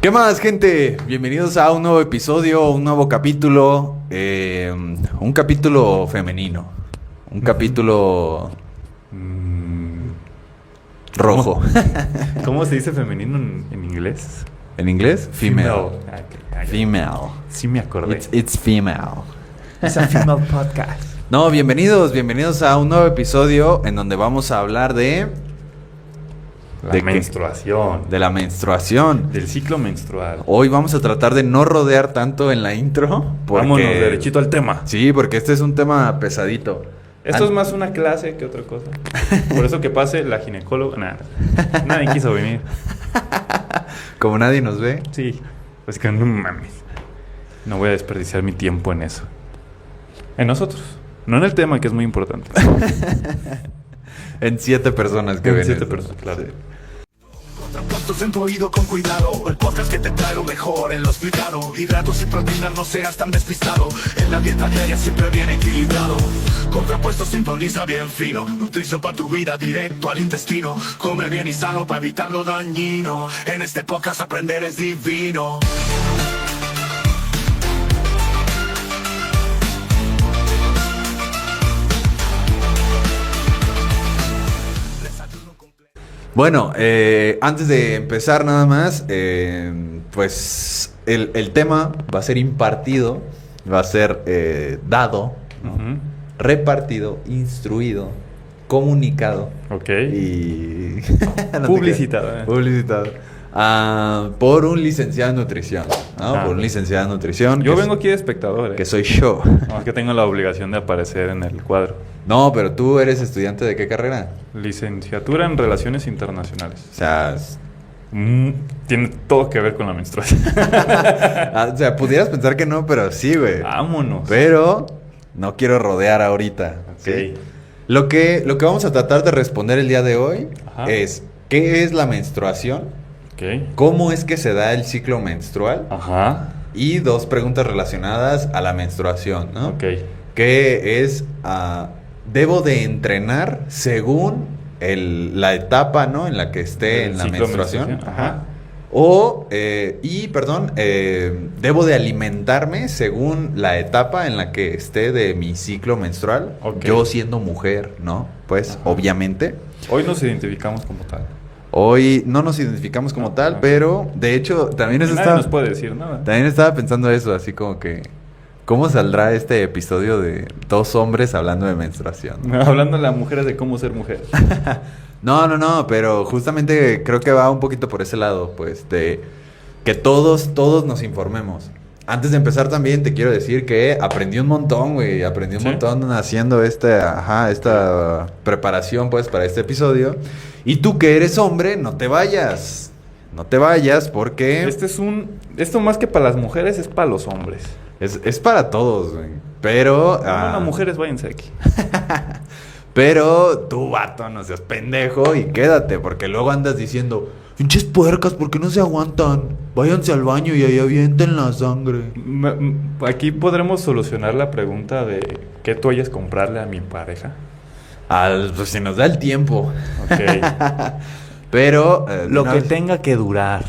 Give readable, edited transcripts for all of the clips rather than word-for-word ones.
¿Qué más, gente? Bienvenidos a un nuevo episodio, un nuevo capítulo. Un capítulo femenino. Un capítulo rojo. ¿Cómo se dice femenino en inglés? ¿En inglés? Female. Female. Sí me acordé. It's female. It's a female podcast. No, bienvenidos a un nuevo episodio en donde vamos a hablar de La menstruación. de la menstruación. Del ciclo menstrual. Hoy vamos a tratar de no rodear tanto en la intro. Vámonos derechito al tema. Sí, porque este es un tema pesadito. Esto es más una clase que otra cosa. Por eso que pase la ginecóloga. Nada. Nadie quiso venir. Como nadie nos ve. Sí. Pues que no mames. No voy a desperdiciar mi tiempo en eso. En nosotros. No en el tema, que es muy importante. En 7 personas que ven. 7 esto. personas, claro. Sí. Contrapuestos en tu oído con cuidado. El podcast que te trae lo mejor en lo explicado. Hidratos y proteínas, no seas tan despistado. En la dieta diaria siempre bien equilibrado. Contrapuestos sintoniza bien fino. Nutrición para tu vida directo al intestino. Come bien y sano para evitar lo dañino. En este podcast aprender es divino. Bueno, antes de empezar nada más, pues el tema va a ser impartido, va a ser dado, ¿no? Ujú. Repartido, instruido, comunicado Ok. y... no te Publicitado, creas. Publicitado. Por un licenciado en nutrición, ¿no? Ah. Por un licenciado en nutrición. Yo que vengo es- aquí de espectador. Que soy yo. No, es que tengo la obligación de aparecer en el cuadro. No, pero tú eres estudiante de qué carrera? Licenciatura en Relaciones Internacionales. O sea, Tiene todo que ver con la menstruación. o sea, pudieras pensar que no, pero sí, güey. Vámonos. Pero no quiero rodear ahorita. ¿sí? Ok. Lo que vamos a tratar de responder el día de hoy Ajá. es ¿qué es la menstruación? Ok. ¿Cómo es que se da el ciclo menstrual? Ajá. Y 2 preguntas relacionadas a la menstruación, ¿no? Ok. Que es, ¿debo de entrenar según la etapa, ¿no? En la que esté El en la ciclo menstruación? menstruación, Ajá. ajá. O, ¿debo de alimentarme según la etapa en la que esté de mi ciclo menstrual? Ok. Yo siendo mujer, ¿no? Pues, Ajá. obviamente. Hoy nos identificamos como tal. Hoy no nos identificamos como No, tal, no. pero de hecho también eso Nadie estaba, nos puede decir nada. también estaba pensando eso, así como que ¿cómo saldrá este episodio de 2 hombres hablando de menstruación? Hablando a las mujeres de cómo ser mujer. No, pero justamente creo que va un poquito por ese lado, pues, de que todos nos informemos. Antes de empezar también te quiero decir que aprendí un montón, güey, aprendí un ¿Sí? montón haciendo esta preparación, pues, para este episodio. Y tú que eres hombre, no te vayas porque Esto más que para las mujeres es para los hombres. es para todos, güey. Pero... Bueno, mujeres, váyanse aquí. Pero tú, vato, no seas pendejo y quédate, porque luego andas diciendo, pinches puercas, ¿por qué no se aguantan? Váyanse al baño y ahí avienten la sangre. Aquí podremos solucionar la pregunta de ¿qué toallas comprarle a mi pareja? Pues si nos da el tiempo. Ok. Pero... Lo una que vez- tenga que durar.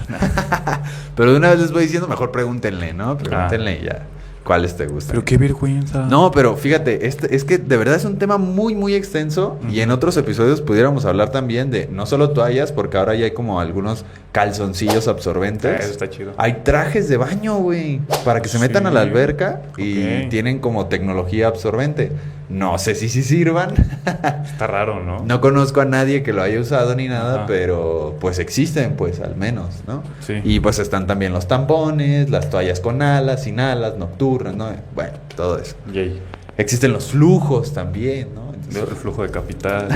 Pero de una vez les voy diciendo, mejor pregúntenle, ¿no? Pregúntenle y ya. ¿Cuáles te gustan? Pero qué vergüenza. No, pero fíjate, es que de verdad es un tema muy, muy extenso. Y en otros episodios pudiéramos hablar también de no solo toallas, porque ahora ya hay como algunos calzoncillos absorbentes. Eso está chido. Hay trajes de baño, güey, para que se metan a la Sí. alberca y Ok. tienen como tecnología absorbente. No sé si sirvan. Está raro, ¿no? No conozco a nadie que lo haya usado ni nada, Ajá. pero pues existen, pues al menos, ¿no? Sí. Y pues están también los tampones, las toallas con alas, sin alas, nocturnas, ¿no? Bueno, todo eso. Yay. Existen los flujos también, ¿no? El flujo de capital,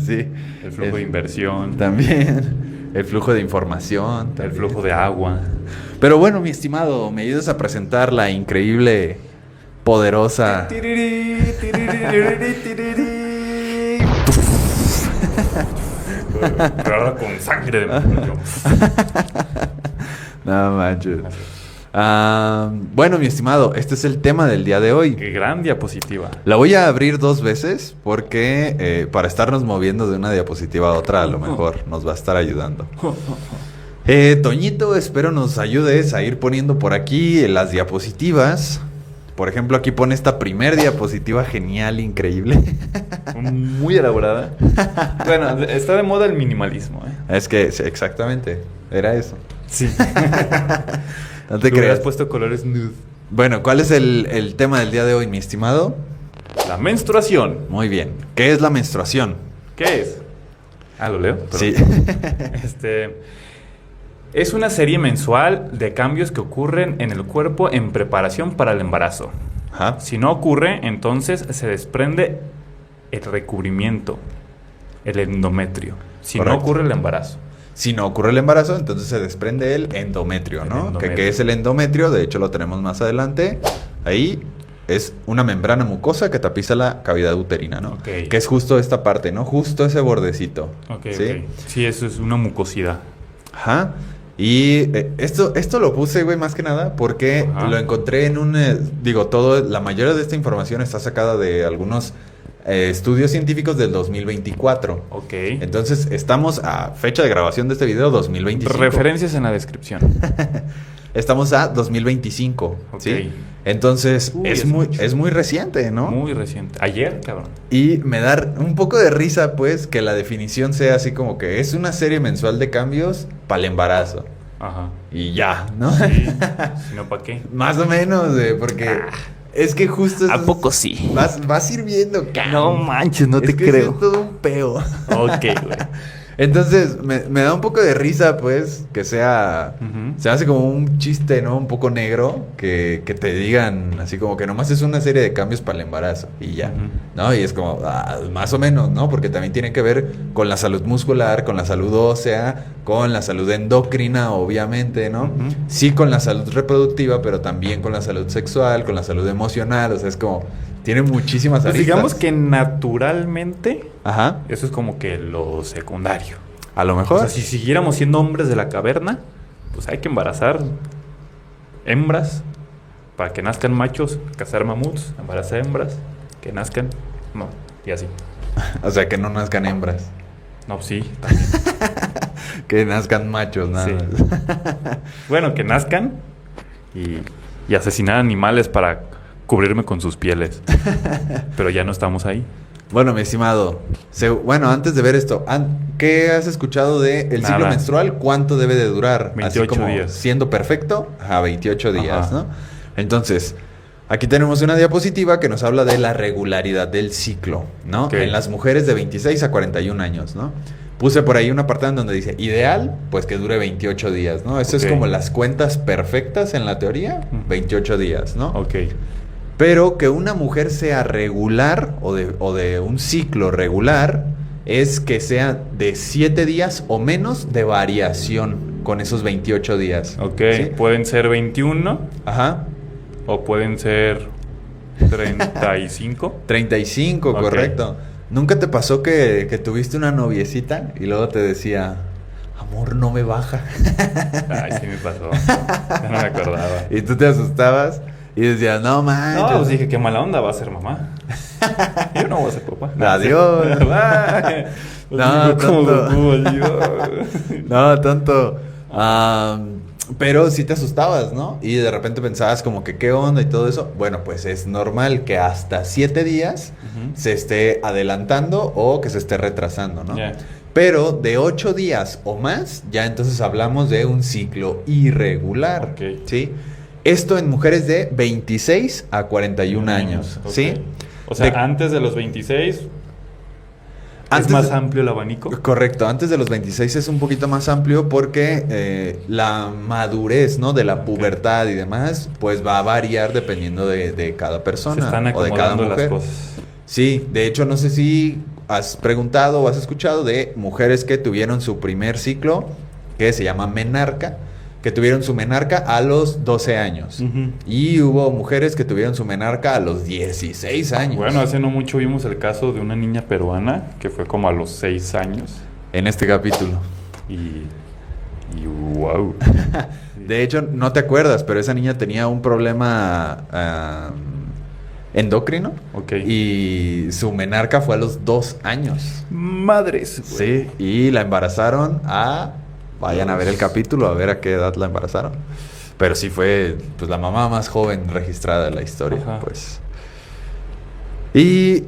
Sí. el flujo de inversión, También. El flujo de información. el también. flujo de agua. Pero bueno, mi estimado, me ayudas a presentar la increíble, poderosa... Pero con sangre de menstruación. No manches. Bueno, mi estimado, este es el tema del día de hoy. Qué gran diapositiva. La voy a abrir 2 veces porque para estarnos moviendo de una diapositiva a otra a lo mejor nos va a estar ayudando. Toñito, espero nos ayudes a ir poniendo por aquí las diapositivas. Por ejemplo, aquí pone esta primer diapositiva genial, increíble. Muy elaborada. Bueno, está de moda el minimalismo, ¿eh? Es que, sí, exactamente, era eso. Sí. No te Le hubieras creas. puesto colores nude. Bueno, ¿cuál es el tema del día de hoy, mi estimado? La menstruación. Muy bien. ¿Qué es la menstruación? ¿Qué es? Ah, ¿lo leo? Perdón. Sí. Es una serie mensual de cambios que ocurren en el cuerpo en preparación para el embarazo. Ajá. Si no ocurre, entonces se desprende el recubrimiento, el endometrio. Si Correcto. no ocurre el embarazo. Si no ocurre el embarazo, entonces se desprende el endometrio, ¿no? El endometrio. ¿Qué es el endometrio? De hecho, lo tenemos más adelante. Ahí es una membrana mucosa que tapiza la cavidad uterina, ¿no? Ok. Que es justo esta parte, ¿no? Justo ese bordecito. Ok, ¿sí? ok. Sí, eso es una mucosidad. Ajá. Y esto lo puse, güey, más que nada porque Ajá. lo encontré en un... la mayoría de esta información está sacada de algunos estudios científicos del 2024. Ok. Entonces, estamos a fecha de grabación de este video 2025. Referencias en la descripción. Estamos a 2025, Ok. ¿sí? Entonces, Uy, es es muy, mucho. es muy reciente, ¿no? Muy reciente. Ayer, cabrón. Y me da un poco de risa, pues, que la definición sea así como que es una serie mensual de cambios para el embarazo. Ajá. Y ya, ¿no? Sí. Si no, ¿para qué? Más o menos, porque es que justo... ¿A poco sí? Vas ir viendo, cabrón. No manches, no Es te que sí creo. es todo un peo. Ok, güey. Entonces, me da un poco de risa, pues, que sea... Ujú. Se hace como un chiste, ¿no? Un poco negro, que te digan así como que nomás es una serie de cambios para el embarazo y ya, Ujú. ¿no? Y es como, más o menos, ¿no? Porque también tiene que ver con la salud muscular, con la salud ósea, con la salud endocrina, obviamente, ¿no? Ujú. Sí con la salud reproductiva, pero también con la salud sexual, con la salud emocional, o sea, es como... Tiene muchísimas Pues aristas. digamos que naturalmente, Ajá, eso es como que lo secundario. a lo O mejor. sea, si siguiéramos siendo hombres de la caverna, pues hay que embarazar hembras para que nazcan machos, cazar mamuts, embarazar hembras, que nazcan, no, y así. O sea, que no nazcan hembras. No, sí, también. Que nazcan machos, nada Sí. más. Bueno, que nazcan y asesinar animales para cubrirme con sus pieles. Pero ya no estamos ahí. Bueno, mi estimado, bueno, antes de ver esto, ¿qué has escuchado de el ciclo Nada. menstrual? ¿Cuánto debe de durar? 28 Así como días. siendo perfecto, a 28 días, Ajá. ¿no? Entonces, aquí tenemos una diapositiva que nos habla de la regularidad del ciclo, ¿no? Ok. En las mujeres de 26 a 41 años, ¿no? Puse por ahí un apartado en donde dice, ideal, pues que dure 28 días, ¿no? Eso Ok. es como las cuentas perfectas en la teoría, Ujú. 28 días, ¿no? Ok. Pero que una mujer sea regular o de un ciclo regular es que sea de 7 días o menos de variación con esos 28 días. Ok. ¿Sí? Pueden ser 21 Ajá. o pueden ser 35. 35, Ok. correcto. ¿Nunca te pasó que tuviste una noviecita y luego te decía, amor, no me baja? Ay, sí me pasó. Ya no me acordaba. Y tú te asustabas y decías, no manches. No, pues dije, qué mala onda va a ser mamá. Yo no voy a ser papá. Adiós. Ay, pues No, digo, ¿cómo tonto. Goku, adiós? No, tonto. Pero sí te asustabas, ¿no? Y de repente pensabas como que qué onda y todo eso. Bueno, pues es normal que hasta 7 días Ujú. se esté adelantando o que se esté retrasando, ¿no? Ya. Pero de 8 días o más, ya entonces hablamos de un ciclo irregular, Ok. ¿sí? Esto en mujeres de 26 a 41 años, Ok. ¿sí? O sea, De- antes de los 26 Antes es más de- amplio el abanico. Correcto, antes de los 26 es un poquito más amplio porque la madurez, ¿no? De la pubertad y demás, pues va a variar dependiendo de cada Se persona están o de cada acomodando las mujer. cosas. Sí, de hecho no sé si has preguntado o has escuchado de mujeres que tuvieron su primer ciclo, que se llama menarca, que tuvieron su menarca a los 12 años. Ujú. Y hubo mujeres que tuvieron su menarca a los 16 años. Bueno, hace no mucho vimos el caso de una niña peruana que fue como a los 6 años. En este capítulo. Y wow. De hecho, no te acuerdas, pero esa niña tenía un problema endocrino. Ok. Y su menarca fue a los 2 años. Madres, güey. Sí. Y la embarazaron a Vayan a ver el capítulo, a ver a qué edad la embarazaron. Pero sí fue pues la mamá más joven registrada en la historia, Ajá. pues. Y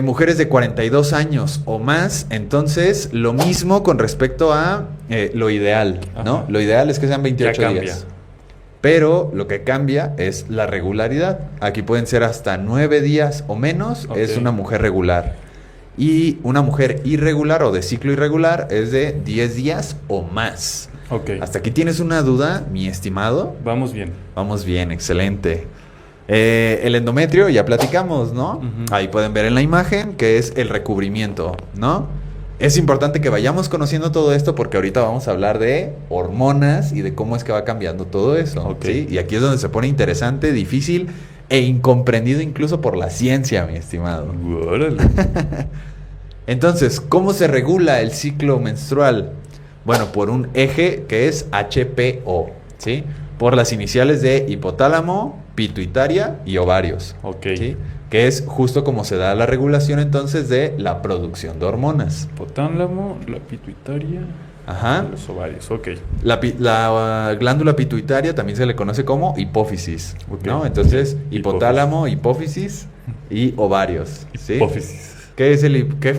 mujeres de 42 años o más, entonces lo mismo con respecto a lo ideal, ¿no? Ajá. Lo ideal es que sean 28 Ya cambia. días. Pero lo que cambia es la regularidad. Aquí pueden ser hasta 9 días o menos, Ok. es una mujer regular. Y una mujer irregular o de ciclo irregular es de 10 días o más. Ok. ¿Hasta aquí tienes una duda, mi estimado? Vamos bien. Vamos bien, excelente. El endometrio ya platicamos, ¿no? Ujú. Ahí pueden ver en la imagen que es el recubrimiento, ¿no? Es importante que vayamos conociendo todo esto porque ahorita vamos a hablar de hormonas y de cómo es que va cambiando todo eso, Ok. ¿sí? Y aquí es donde se pone interesante, difícil e incomprendido incluso por la ciencia, mi estimado. Órale. Entonces, ¿cómo se regula el ciclo menstrual? Bueno, por un eje que es HPO, ¿sí? Por las iniciales de hipotálamo, pituitaria y ovarios, Ok. ¿sí? Que es justo como se da la regulación entonces de la producción de hormonas. Hipotálamo, la pituitaria, Ajá. los ovarios. Ok. La glándula pituitaria también se le conoce como hipófisis, Ok. ¿no? Entonces, Sí, hipotálamo, hipófisis y ovarios, ¿sí? Hipófisis. ¿Qué es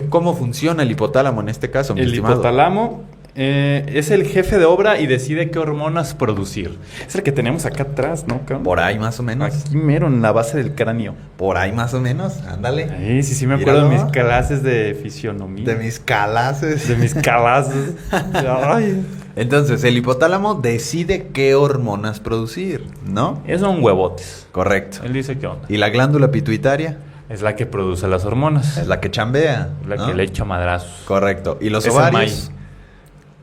cómo funciona el hipotálamo en este caso, mi El estimado? hipotálamo es el jefe de obra y decide qué hormonas producir. Es el que tenemos acá atrás, ¿no, cabrón? Por ahí más o menos. Aquí mero, en la base del cráneo. Por ahí más o menos, ándale. Ay, sí, me acuerdo de Míralo. mis clases de fisionomía. De mis calaces. De mis clases. Ay. Entonces, el hipotálamo decide qué hormonas producir, ¿no? Es un huevotes. Correcto. Él dice qué onda. ¿Y la glándula pituitaria? Es la que produce las hormonas. Es la que chambea, La ¿no? que le echa madrazos. Correcto. ¿Y los Es el ovarios? maíz.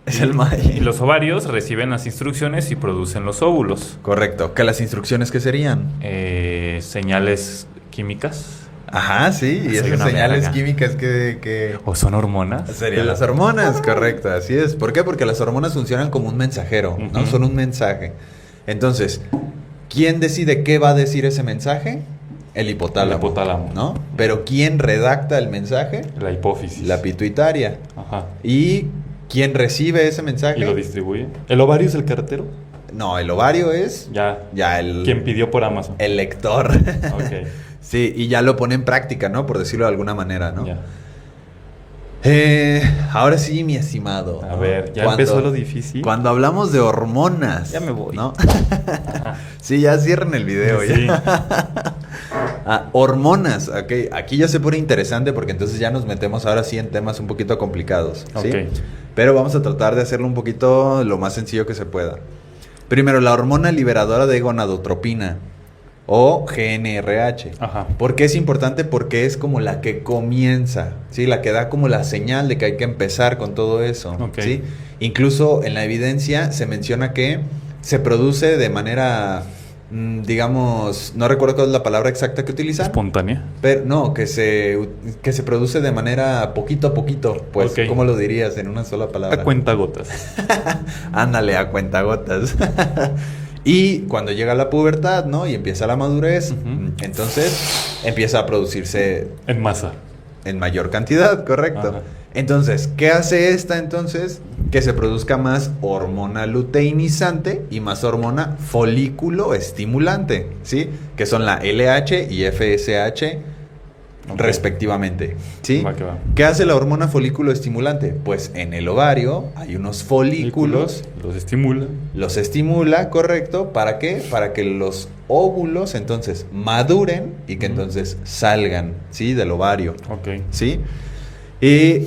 Es el maíz. Y los ovarios reciben las instrucciones y producen los óvulos. Correcto. ¿Qué las instrucciones qué serían? Señales químicas. Ajá, sí. Y Soy esas una señales verga. químicas que ¿O son hormonas? serían las hormonas, correcto, así es. ¿Por qué? Porque las hormonas funcionan como un mensajero, ¿no? Ujú. Son un mensaje. Entonces, ¿quién decide qué va a decir ese mensaje? El hipotálamo. El hipotálamo. ¿No? Pero ¿quién redacta el mensaje? La hipófisis. La pituitaria. Ajá. ¿Y quién recibe ese mensaje? Y lo distribuye. ¿El ovario es el cartero? No, el ovario es Ya. el Quien pidió por Amazon. el lector. Ok. Sí, y ya lo pone en práctica, ¿no? Por decirlo de alguna manera, ¿no? Ya. Ahora sí, mi estimado. A ¿no? ver, ya empezó lo difícil. Cuando hablamos de hormonas. Ya me voy. ¿no? Sí, ya cierren el video. Sí. Ya. Hormonas. Ok, aquí ya se pone interesante porque entonces ya nos metemos ahora sí en temas un poquito complicados. ¿sí? Ok. Pero vamos a tratar de hacerlo un poquito lo más sencillo que se pueda. Primero, la hormona liberadora de gonadotropina o GnRH. Ajá. ¿Por qué es importante? Porque es como la que comienza, ¿sí? La que da como la señal de que hay que empezar con todo eso, Ok. ¿sí? Incluso en la evidencia se menciona que se produce de manera, digamos, no recuerdo cuál es la palabra exacta que utilizan, Espontánea. pero no, que se produce de manera poquito a poquito, pues, Ok. ¿cómo lo dirías en una sola palabra? A cuentagotas. Ándale, a cuentagotas. Y cuando llega la pubertad, ¿no? Y empieza la madurez, Ujú. entonces empieza a producirse En masa. en mayor cantidad, correcto. Ajá. Entonces, ¿qué hace esta entonces? Que se produzca más hormona luteinizante y más hormona folículo estimulante, ¿sí? Que son la LH y FSH Ok. respectivamente, ¿sí? Va que va. ¿Qué hace la hormona folículo estimulante? Pues en el ovario hay unos folículos, Los estimula. los estimula, correcto, ¿para qué? Para que los óvulos entonces maduren y que Ujú. entonces salgan, ¿sí? Del ovario, Ok. ¿sí? Y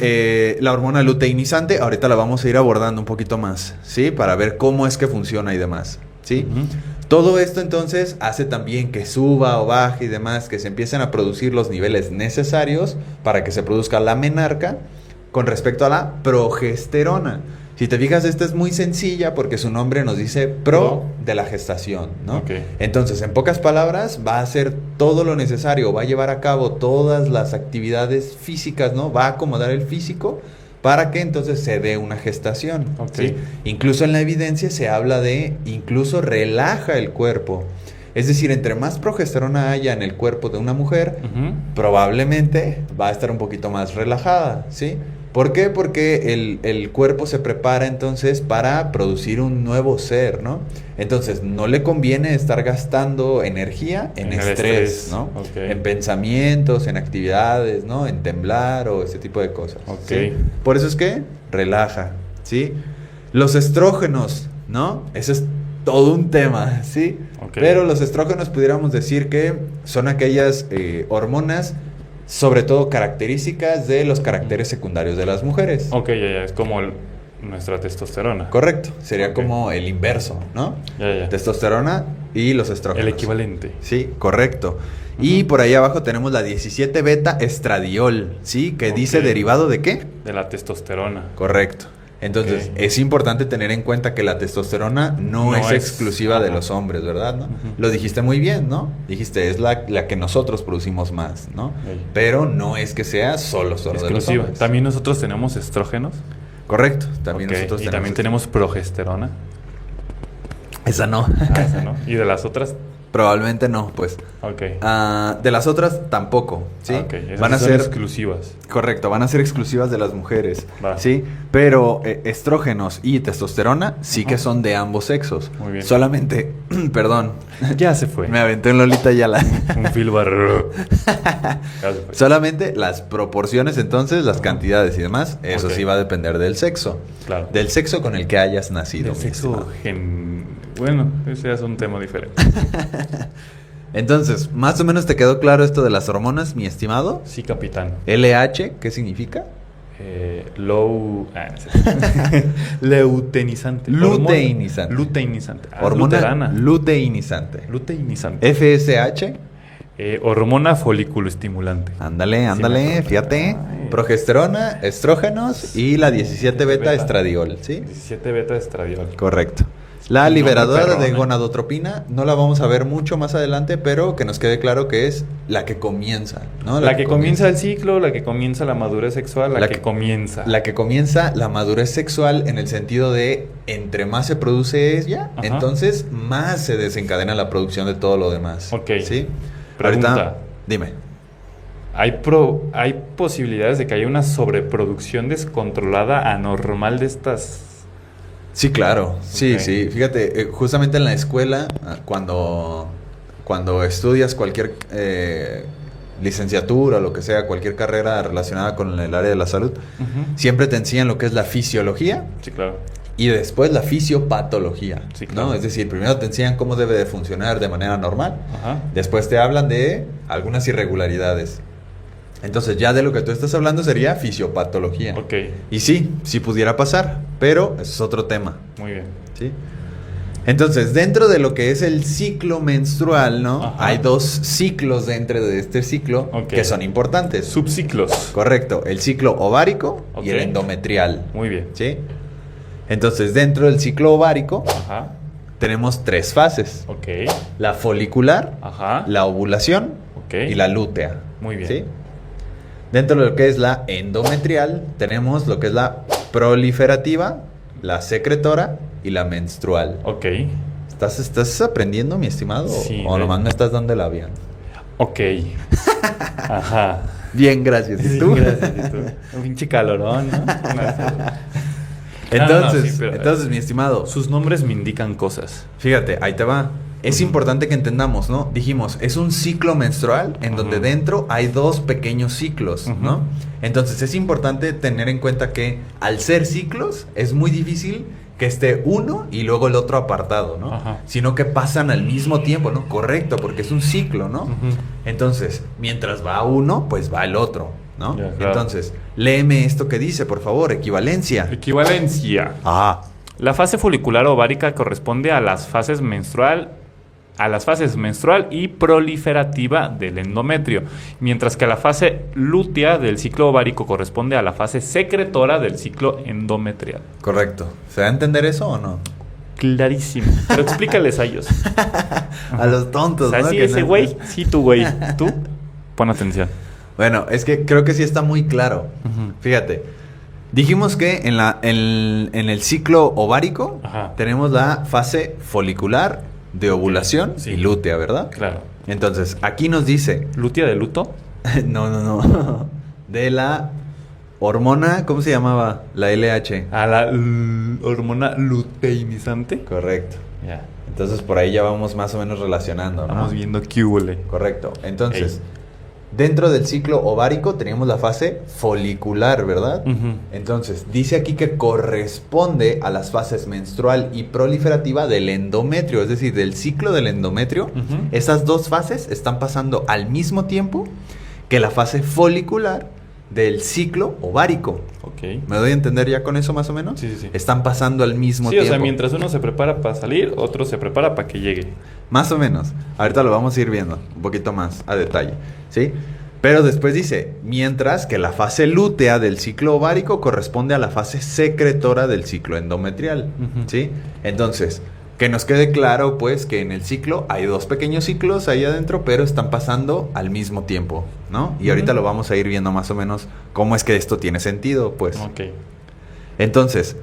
la hormona luteinizante, ahorita la vamos a ir abordando un poquito más, ¿sí? Para ver cómo es que funciona y demás, ¿sí? Ujú. Todo esto entonces hace también que suba o baje y demás, que se empiecen a producir los niveles necesarios para que se produzca la menarca con respecto a la progesterona. Si te fijas, esta es muy sencilla porque su nombre nos dice pro de la gestación, ¿no? Ok. Entonces, en pocas palabras, va a hacer todo lo necesario, va a llevar a cabo todas las actividades físicas, ¿no? Va a acomodar el físico para que entonces se dé una gestación, Ok. ¿sí? Incluso en la evidencia se habla de, incluso relaja el cuerpo. Es decir, entre más progesterona haya en el cuerpo de una mujer, Ujú. probablemente va a estar un poquito más relajada, ¿sí? ¿Por qué? Porque el cuerpo se prepara entonces para producir un nuevo ser, ¿no? Entonces, no le conviene estar gastando energía en el estrés, ¿no? Ok. En pensamientos, en actividades, ¿no? En temblar o ese tipo de cosas. Ok. ¿Sí? Por eso es que relaja, ¿sí? Los estrógenos, ¿no? Ese es todo un tema, ¿sí? Ok. Pero los estrógenos pudiéramos decir que son aquellas hormonas, sobre todo características de los caracteres secundarios de las mujeres. Ok, ya, es como nuestra testosterona. Correcto, sería Ok. como el inverso, ¿no? Ya. Testosterona y los estrógenos. El equivalente. Sí, correcto. Y por ahí abajo tenemos la 17 beta estradiol, ¿sí? Que Ok. dice derivado de qué? De la testosterona. Correcto. Entonces, Ok. es importante tener en cuenta que la testosterona no No es es- exclusiva de ajá. los hombres, ¿verdad? ¿No? Ujú. Lo dijiste muy bien, ¿no? Dijiste, es la que nosotros producimos más, ¿no? Ok. Pero no es que sea solo de los Exclusiva. hombres. También nosotros tenemos estrógenos. Correcto. También Ok, nosotros y también tenemos progesterona. Esa no. Ah, esa, ¿no? Y de las otras, Probablemente no, pues. ok. De las otras tampoco, ¿sí? Ah, ok. Esas Van a sí son ser exclusivas. correcto, van a ser exclusivas de las mujeres, Va. ¿sí? Pero estrógenos y testosterona sí que Ajá. son de ambos sexos. Muy bien. Solamente, perdón, Ya se fue. me aventé en Lolita Yala. Un filbar. Ya se fue. Solamente las proporciones entonces, las cantidades y demás, eso Ok. sí va a depender del sexo. Claro. Del sexo con el que hayas nacido. Del mi sexo estimado. Bueno, ese es un tema diferente. Entonces, más o menos te quedó claro esto de las hormonas, mi estimado. Sí, capitán. LH, ¿qué significa? Low. No sé. Luteinizante. Luteinizante. Luteinizante. Hormona luterana. luteinizante. Luteinizante. FSH. Hormona folículo estimulante. Ándale, Sí me ándale, acuerdo. fíjate. Ay. Progesterona, estrógenos y la 17 beta estradiol, ¿sí? 17 beta estradiol. Correcto. La Nombre liberadora perrón, de ¿eh? gonadotropina no la vamos a ver mucho más adelante, pero que nos quede claro que es la que comienza, ¿no? La que comienza el ciclo, la que comienza la madurez sexual, la que comienza. La que comienza la madurez sexual en el sentido de entre más se produce ella, Ajá. entonces más se desencadena la producción de todo lo demás. Ok. ¿Sí? Pregunta. Ahorita, dime. ¿Hay posibilidades de que haya una sobreproducción descontrolada, anormal de estas? Sí, claro. Sí, Ok. sí. Fíjate, justamente en la escuela, cuando estudias cualquier licenciatura o lo que sea, cualquier carrera relacionada con el área de la salud, siempre te enseñan lo que es la fisiología Sí, claro. y después la fisiopatología, Sí, claro. ¿no? Es decir, primero te enseñan cómo debe de funcionar de manera normal, Ajá. después te hablan de algunas irregularidades. Entonces ya de lo que tú estás hablando sería fisiopatología. Ok, Y sí, sí pudiera pasar, pero eso es otro tema, muy bien. ¿sí? Entonces, dentro de lo que es el ciclo menstrual, ¿no? Ajá. Hay dos ciclos dentro de este ciclo Ok. que son importantes. Subciclos. Correcto, el ciclo ovárico y el Ok. endometrial, Muy bien. ¿sí? Entonces, dentro del ciclo ovárico Ajá. tenemos tres fases. Ok. La folicular, Ajá. la ovulación Ok. y la lútea. Muy bien. ¿Sí? Dentro de lo que es la endometrial, tenemos lo que es la proliferativa, la secretora y la menstrual. Ok. ¿Estás aprendiendo, mi estimado? Sí, ¿O nomás me estás dando el avión? Ok. Ajá. Bien, gracias. ¿Y tú? Sí, gracias, ¿y tú? Un pinche calorón, ¿no? Entonces, sí, pero- entonces, mi estimado, Sus nombres me indican cosas. fíjate, ahí te va. Es importante que entendamos, ¿no? Dijimos, es un ciclo menstrual en donde Ujú. dentro hay dos pequeños ciclos, ¿no? Ujú. Entonces es importante tener en cuenta que al ser ciclos es muy difícil que esté uno y luego el otro apartado, ¿no? Ajá. Sino que pasan al mismo tiempo, ¿no? Correcto, porque es un ciclo, ¿no? Ujú. Entonces, mientras va uno, pues va el otro, ¿no? Ya, claro. Entonces, léeme esto que dice, por favor, equivalencia. Equivalencia. Ah, La fase folicular ovárica corresponde a las fases menstrual y proliferativa del endometrio, mientras que la fase lútea del ciclo ovárico corresponde a la fase secretora del ciclo endometrial. correcto. ¿Se va a entender eso o no? Clarísimo. Pero explícales a ellos. A los tontos, O sea, ¿no? sí, Que ese no- güey, sí, tú, güey. Tú, pon atención. Bueno, es que creo que sí está muy claro. Ujú. Fíjate, dijimos que en el ciclo ovárico Ajá. tenemos la fase folicular de ovulación Sí. y lútea, ¿verdad? Claro. Entonces, aquí nos dice, ¿Lútea de luto? no, de la Hormona, ¿cómo se llamaba? La LH. A la hormona luteinizante. Correcto. Ya. Entonces por ahí ya vamos más o menos relacionando, ¿no? Vamos viendo qué huele. Correcto. Entonces, dentro del ciclo ovárico teníamos la fase folicular, ¿verdad? Ujú. Entonces, dice aquí que corresponde a las fases menstrual y proliferativa del endometrio, es decir, del ciclo del endometrio. Ujú. Esas dos fases están pasando al mismo tiempo que la fase folicular del ciclo ovárico. Ok. ¿Me doy a entender ya con eso más o menos? Sí, sí, sí. Están pasando al mismo Sí, tiempo. o sea, mientras uno se prepara para salir, otro se prepara para que llegue. Más o menos. Ahorita lo vamos a ir viendo un poquito más a detalle, ¿sí? Pero después dice, mientras que la fase lútea del ciclo ovárico corresponde a la fase secretora del ciclo endometrial, Ujú. ¿sí? Entonces, que nos quede claro, pues, que en el ciclo hay dos pequeños ciclos ahí adentro, pero están pasando al mismo tiempo, ¿no? Y ahorita Ujú. lo vamos a ir viendo más o menos cómo es que esto tiene sentido, pues. Ok. Entonces,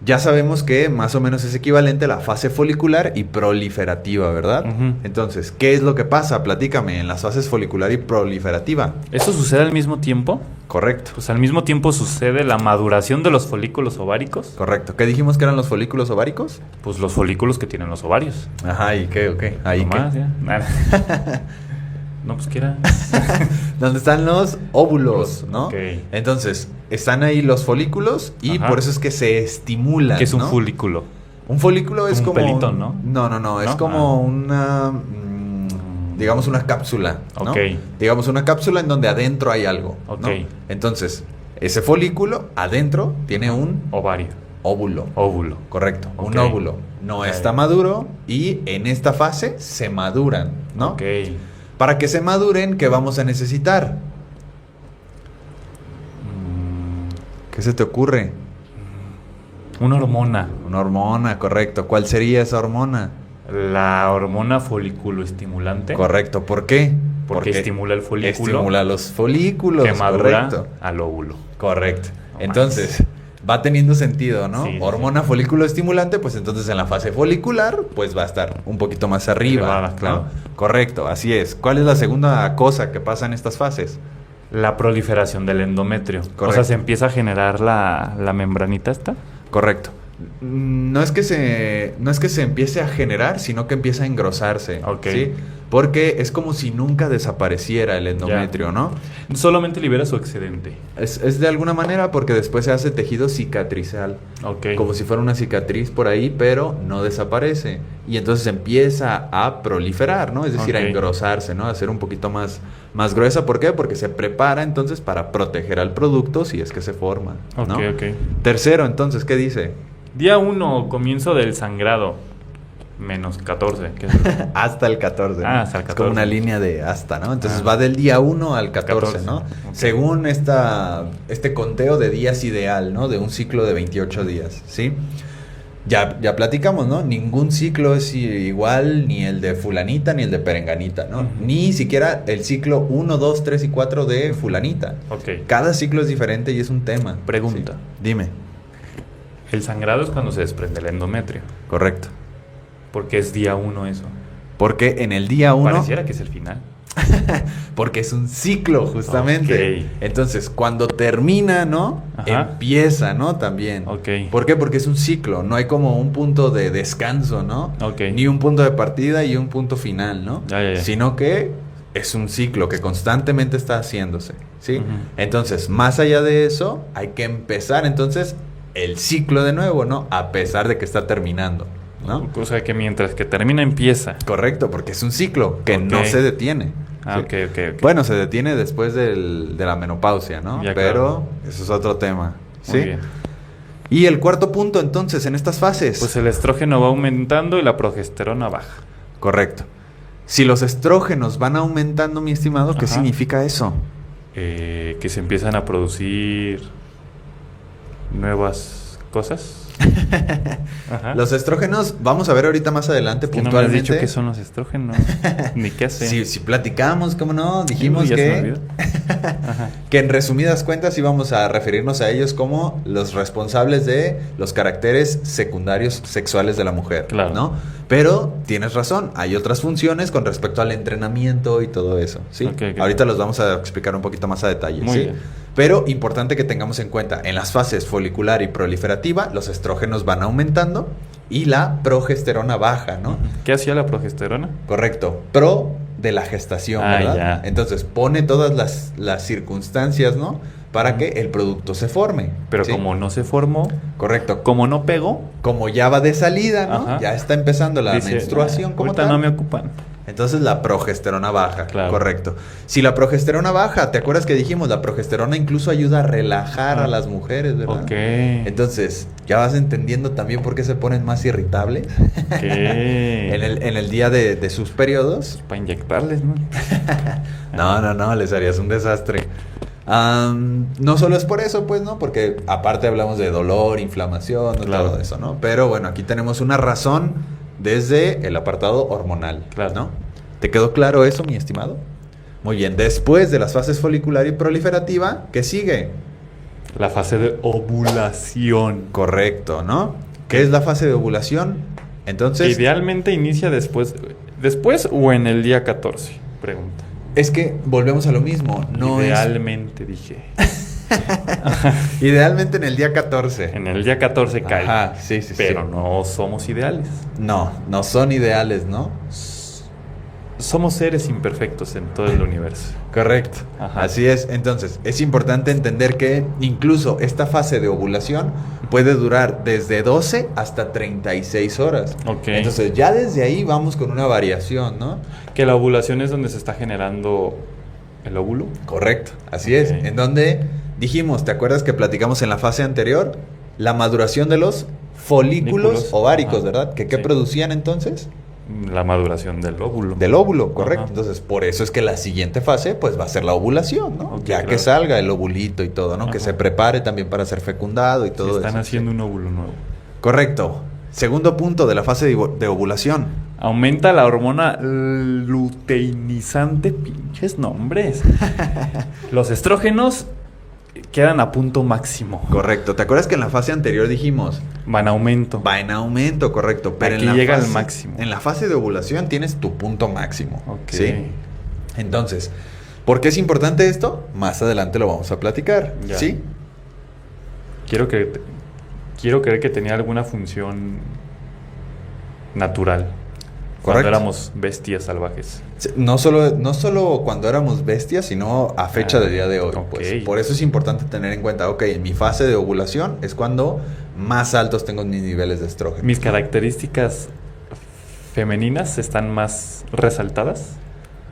ya sabemos que más o menos es equivalente a la fase folicular y proliferativa, ¿verdad? Ujú. Entonces, ¿qué es lo que pasa? Platícame en las fases folicular y proliferativa. ¿Eso sucede al mismo tiempo? Correcto, Pues al mismo tiempo sucede la maduración de los folículos ováricos. correcto. ¿Qué dijimos que eran los folículos ováricos? Pues los folículos que tienen los ovarios. Ajá, ¿y qué? Ok, ahí No qué. más, ya. Nada. No, pues ¿qué era? Donde están los óvulos, ¿no? Ok. Entonces, están ahí los folículos y Ajá. por eso es que se estimulan, ¿Qué es un ¿no? folículo? Un folículo es Como como... un pelito, ¿no? No, es ¿No? como Ah. una... digamos una cápsula, ¿no? Ok. Digamos una cápsula en donde adentro hay algo, ¿no? Ok. Entonces, ese folículo adentro tiene un Ovario. óvulo. Óvulo. Correcto, un Ok. óvulo. No Ok. está maduro y en esta fase se maduran, ¿no? Ok. Para que se maduren, ¿qué vamos a necesitar? ¿Qué se te ocurre? Una hormona. Una hormona, correcto. ¿Cuál sería esa hormona? La hormona folículo estimulante. Correcto, ¿por qué? Porque estimula el folículo. Estimula los folículos, Que madura correcto. al óvulo. Correcto. No Entonces, va teniendo sentido, ¿no? Sí, sí, Hormona folículo estimulante, pues entonces en la fase folicular, pues va a estar un poquito más arriba. Elevada, ¿no? claro. Correcto, así es. ¿Cuál es la segunda cosa que pasa en estas fases? La proliferación del endometrio. Correcto. O sea, se empieza a generar la membranita esta. Correcto. No es que se empiece a generar, sino que empieza a engrosarse. Ok. ¿Sí? Porque es como si nunca desapareciera el endometrio, Ya. ¿no? Solamente libera su excedente. Es de alguna manera porque después se hace tejido cicatrizal. Ok. Como si fuera una cicatriz por ahí, pero no desaparece. Y entonces empieza a proliferar, ¿no? Es decir, Ok. a engrosarse, ¿no? A ser un poquito más gruesa. ¿Por qué? Porque se prepara entonces para proteger al producto si es que se forma, ¿no? Ok, ok. Tercero, entonces, ¿qué dice? Día 1, comienzo del sangrado. Menos 14. ¿Qué es eso? Hasta el 14. ¿no? Ah, hasta el Es como 14. una línea de hasta, ¿no? Entonces Ah. va del día 1 al 14, 14, ¿no? ok. Según este conteo de días ideal, ¿no? De un ciclo de 28 días, ¿sí? Ya platicamos, ¿no? Ningún ciclo es igual, ni el de fulanita, ni el de perenganita, ¿no? Ujú. Ni siquiera el ciclo 1, 2, 3 y 4 de fulanita. Ok. Cada ciclo es diferente y es un tema. Pregunta. Sí. Dime. El sangrado es cuando se desprende el endometrio. Correcto. Porque es día 1 eso. Porque en el día 1... Pareciera que es el final. Porque es un ciclo, justamente. Ok. Entonces, cuando termina, ¿no? Ajá. Empieza, ¿no? También. Ok. ¿Por qué? Porque es un ciclo. No hay como un punto de descanso, ¿no? Ok. Ni un punto de partida y un punto final, ¿no? Ya. Sino que es un ciclo que constantemente está haciéndose, ¿sí? Ujú. Entonces, más allá de eso, hay que empezar entonces el ciclo de nuevo, ¿no? A pesar de que está terminando, ¿no? O sea que mientras que termina, empieza. Correcto, porque es un ciclo que Ok. no se detiene. Ah, ¿sí? ok. Bueno, se detiene después de la menopausia, ¿no? Ya, Pero claro. eso es otro tema. Muy ¿Sí? bien. Y el cuarto punto, entonces, en estas fases. Pues el estrógeno va aumentando y la progesterona baja. Correcto. Si los estrógenos van aumentando, mi estimado, ¿qué Ajá. significa eso? Que se empiezan a producir nuevas cosas. Ajá. Los estrógenos, vamos a ver ahorita más adelante Que no me has puntualmente. dicho qué son los estrógenos. Ni qué hacen. Si platicamos, ¿cómo no? Dijimos Ya se me que, olvidó. Ajá. que en resumidas cuentas íbamos a referirnos a ellos como los responsables de los caracteres secundarios sexuales de la mujer, Claro. ¿no? Pero tienes razón, hay otras funciones con respecto al entrenamiento y todo eso, ¿sí? Ok. Ahorita los vamos a explicar un poquito más a detalle, Muy ¿sí? bien. Pero importante que tengamos en cuenta, en las fases folicular y proliferativa, los estrógenos van aumentando y la progesterona baja, ¿no? ¿Qué hacía la progesterona? Correcto. Pro de la gestación, ¿verdad? Ya. Entonces pone todas las circunstancias, ¿no? Para que el producto se forme. Pero ¿sí? como no se formó, Correcto. como no pegó, Como ya va de salida, ¿no? Ajá. Ya está empezando la dice, menstruación como ahorita tal. no me ocupan. Entonces la progesterona baja, Claro. correcto. Si la progesterona baja, ¿te acuerdas que dijimos? La progesterona incluso ayuda a relajar a las mujeres, ¿verdad? Ok. Entonces, ya vas entendiendo también por qué se ponen más irritables Ok. en el día de sus periodos. Para inyectarles, ¿no? No, les harías un desastre. No solo es por eso, pues, ¿no? Porque aparte hablamos de dolor, inflamación, Claro. todo eso, ¿no? Pero bueno, aquí tenemos una razón desde el apartado hormonal, Claro. ¿no? ¿Te quedó claro eso, mi estimado? Muy bien, después de las fases folicular y proliferativa, ¿qué sigue? La fase de ovulación. Correcto, ¿no? ¿Qué es la fase de ovulación? Entonces, Idealmente inicia después o en el día 14, pregunta. es que volvemos a lo mismo. No Idealmente, dije. Idealmente en el día 14. En el día 14 cae. Ajá, sí, sí, pero sí. no somos ideales. No son ideales, ¿no? Somos seres imperfectos en todo el universo. Correcto. Ajá. Así es. Entonces, es importante entender que incluso esta fase de ovulación puede durar desde 12 hasta 36 horas. Ok. Entonces, ya desde ahí vamos con una variación, ¿no? Que la ovulación es donde se está generando el óvulo. Correcto. Así es. Ok. En donde dijimos, ¿te acuerdas que platicamos en la fase anterior? La maduración de los folículos Folículos. ováricos, Ajá. ¿verdad? ¿Qué Sí. producían entonces? La maduración del óvulo. Del óvulo, correcto. Ajá. Entonces, por eso es que la siguiente fase, pues, va a ser la ovulación, ¿no? Ok, Ya que claro. salga el ovulito y todo, ¿no? Que Ajá. se prepare también para ser fecundado y Sí, todo están eso. haciendo un óvulo nuevo. Correcto. Segundo punto de la fase de ovulación. Aumenta la hormona luteinizante. Pinches nombres. Los estrógenos quedan a punto máximo. Correcto. ¿Te acuerdas que en la fase anterior dijimos, Van a aumento. va en aumento, correcto? Pero Aquí en la llega al fase, máximo. En la fase de ovulación tienes tu punto máximo. Ok. ¿Sí? Entonces, ¿por qué es importante esto? Más adelante lo vamos a platicar. Ya. ¿Sí? Quiero creer que tenía alguna función natural. Cuando Correcto. éramos bestias salvajes. Sí, no solo cuando éramos bestias, sino a fecha de día de hoy. ok. Pues. Por eso es importante tener en cuenta, ok, en mi fase de ovulación es cuando más altos tengo mis niveles de estrógeno. Mis características femeninas están más resaltadas.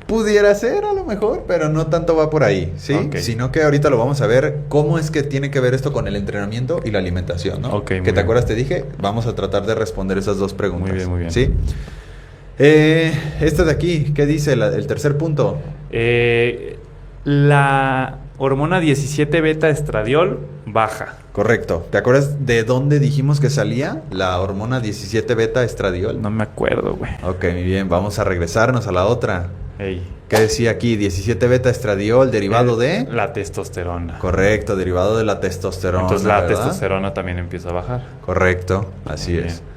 Pudiera ser a lo mejor, pero no tanto va por ahí, ¿sí? Ok. Sino que ahorita lo vamos a ver cómo es que tiene que ver esto con el entrenamiento y la alimentación, ¿no? Ok, muy que te bien. acuerdas, te dije, vamos a tratar de responder esas dos preguntas. Muy bien, muy bien. ¿Sí? Este de aquí, ¿qué dice el tercer punto? La hormona 17 beta estradiol baja. Correcto. ¿Te acuerdas de dónde dijimos que salía la hormona 17 beta estradiol? No me acuerdo, güey. Ok, muy bien. Vamos a regresarnos a la otra. Ey. ¿Qué decía aquí? 17 beta estradiol, derivado de... La testosterona. Correcto, derivado de la testosterona. Entonces la ¿verdad? testosterona también empieza a bajar. Correcto, así Muy es. bien.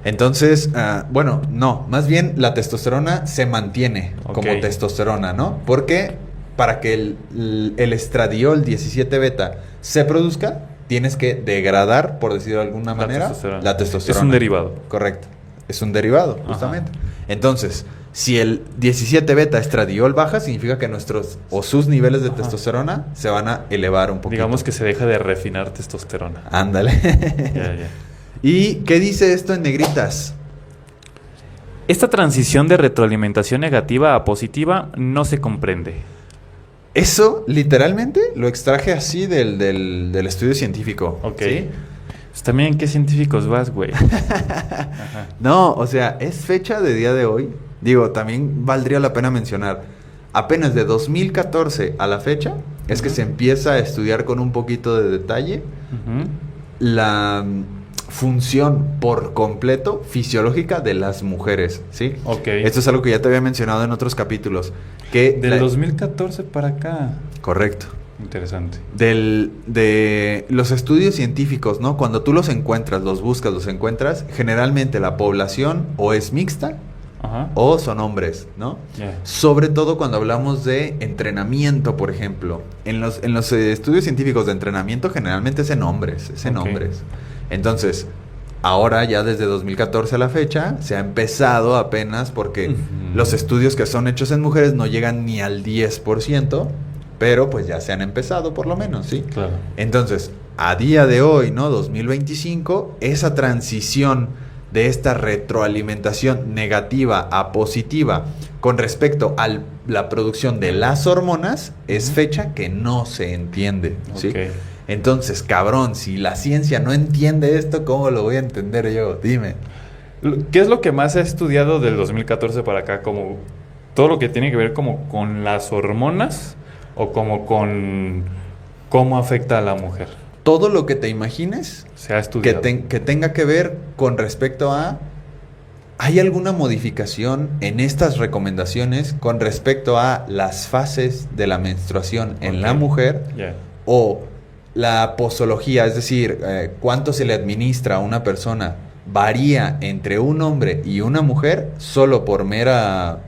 Entonces, bueno, no, más bien la testosterona se mantiene Ok. como testosterona, ¿no? Porque para que el estradiol 17 beta se produzca, tienes que degradar, por decirlo de alguna manera, la testosterona. Es un derivado. Correcto, es un derivado, Ajá. justamente. Entonces, si el 17 beta estradiol baja, significa que nuestros o sus niveles de Ajá. testosterona se van a elevar un poquito. Digamos que se deja de refinar testosterona. Ándale. Ya, ya. ¿Y qué dice esto en negritas? Esta transición de retroalimentación negativa a positiva no se comprende. Eso, literalmente, lo extraje así del estudio científico. Ok. ¿Sí? Pues también, ¿qué científicos vas, güey? Ajá. No, o sea, es fecha de día de hoy. Digo, también valdría la pena mencionar. Apenas de 2014 a la fecha, es que Ujú. se empieza a estudiar con un poquito de detalle Ujú. la función por completo fisiológica de las mujeres, ¿sí? Ok. Esto es algo que ya te había mencionado en otros capítulos. Que Del 2014 para acá. Correcto. Interesante. De los estudios científicos, ¿no? Cuando tú los encuentras, los buscas, los encuentras, generalmente la población o es mixta Ajá. o son hombres, ¿no? Ya. Sobre todo cuando hablamos de entrenamiento, por ejemplo. En los estudios científicos de entrenamiento generalmente es en hombres, Ok. Entonces, ahora ya desde 2014 a la fecha se ha empezado apenas porque Ujú. los estudios que son hechos en mujeres no llegan ni al 10%, pero pues ya se han empezado por lo menos, ¿sí? Claro. Entonces, a día de hoy, ¿no? 2025, esa transición de esta retroalimentación negativa a positiva con respecto a la producción de las hormonas es fecha que no se entiende, ¿sí? Ok. Entonces, cabrón, si la ciencia no entiende esto, ¿cómo lo voy a entender yo? Dime. ¿Qué es lo que más he estudiado del 2014 para acá? Como todo lo que tiene que ver como con las hormonas o como con cómo afecta a la mujer. Todo lo que te imagines Se ha que, estudiado. que tenga que ver con respecto a... ¿Hay alguna modificación en estas recomendaciones con respecto a las fases de la menstruación en la Ok. mujer? Ya. O la posología, es decir, cuánto se le administra a una persona, varía entre un hombre y una mujer solo por mera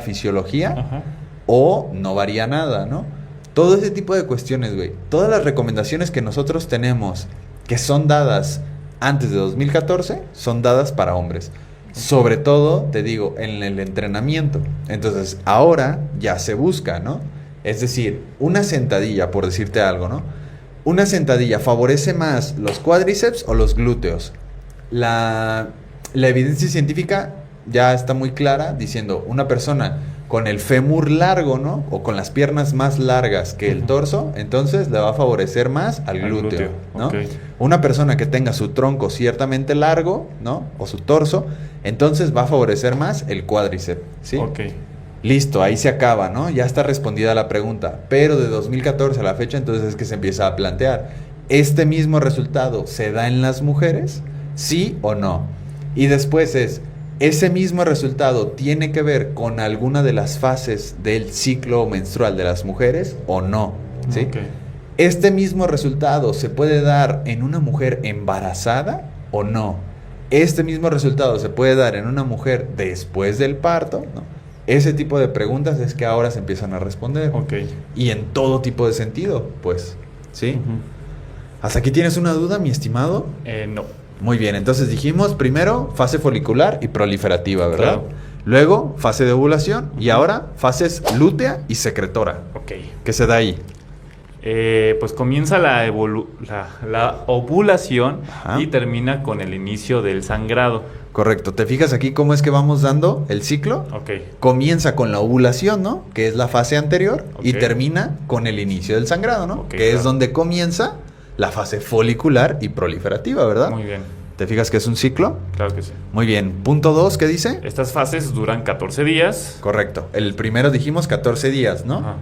fisiología, Ajá. o no varía nada, ¿no? Todo ese tipo de cuestiones, güey. Todas las recomendaciones que nosotros tenemos que son dadas antes de 2014 son dadas para hombres. Sobre todo, te digo, en el entrenamiento. Entonces, ahora ya se busca, ¿no? Es decir, una sentadilla, por decirte algo, ¿no? Una sentadilla favorece más los cuádriceps o los glúteos. La evidencia científica ya está muy clara diciendo una persona con el fémur largo, ¿no? O con las piernas más largas que el Ujú. torso, entonces le va a favorecer más al Al glúteo, glúteo, ¿no? ok. Una persona que tenga su tronco ciertamente largo, ¿no? O su torso, entonces va a favorecer más el cuádriceps, ¿sí? Ok. Listo, ahí se acaba, ¿no? Ya está respondida la pregunta. Pero de 2014 a la fecha, entonces es que se empieza a plantear, ¿este mismo resultado se da en las mujeres? ¿Sí o no? Y después es, ¿ese mismo resultado tiene que ver con alguna de las fases del ciclo menstrual de las mujeres o no? ¿Sí? Ok. ¿Este mismo resultado se puede dar en una mujer embarazada o no? ¿Este mismo resultado se puede dar en una mujer después del parto? ¿No? Ese tipo de preguntas es que ahora se empiezan a responder. Ok. Y en todo tipo de sentido, pues. ¿Sí? Ujú. ¿Hasta aquí tienes una duda, mi estimado? No. Muy bien, entonces dijimos primero fase folicular y proliferativa, ¿verdad? Claro. Luego fase de ovulación y ahora fases lútea y secretora. Ok. ¿Qué se da ahí? Pues comienza la ovulación Ajá. y termina con el inicio del sangrado. Correcto. ¿Te fijas aquí cómo es que vamos dando el ciclo? Ok. Comienza con la ovulación, ¿no? Que es la fase anterior. Y Ok. termina con el inicio del sangrado, ¿no? Ok, que es claro. donde comienza la fase folicular y proliferativa, ¿verdad? Muy bien. ¿Te fijas que es un ciclo? Claro que sí. Muy bien. Punto 2, ¿qué dice? Estas fases duran 14 días. Correcto. El primero dijimos 14 días, ¿no? Ajá.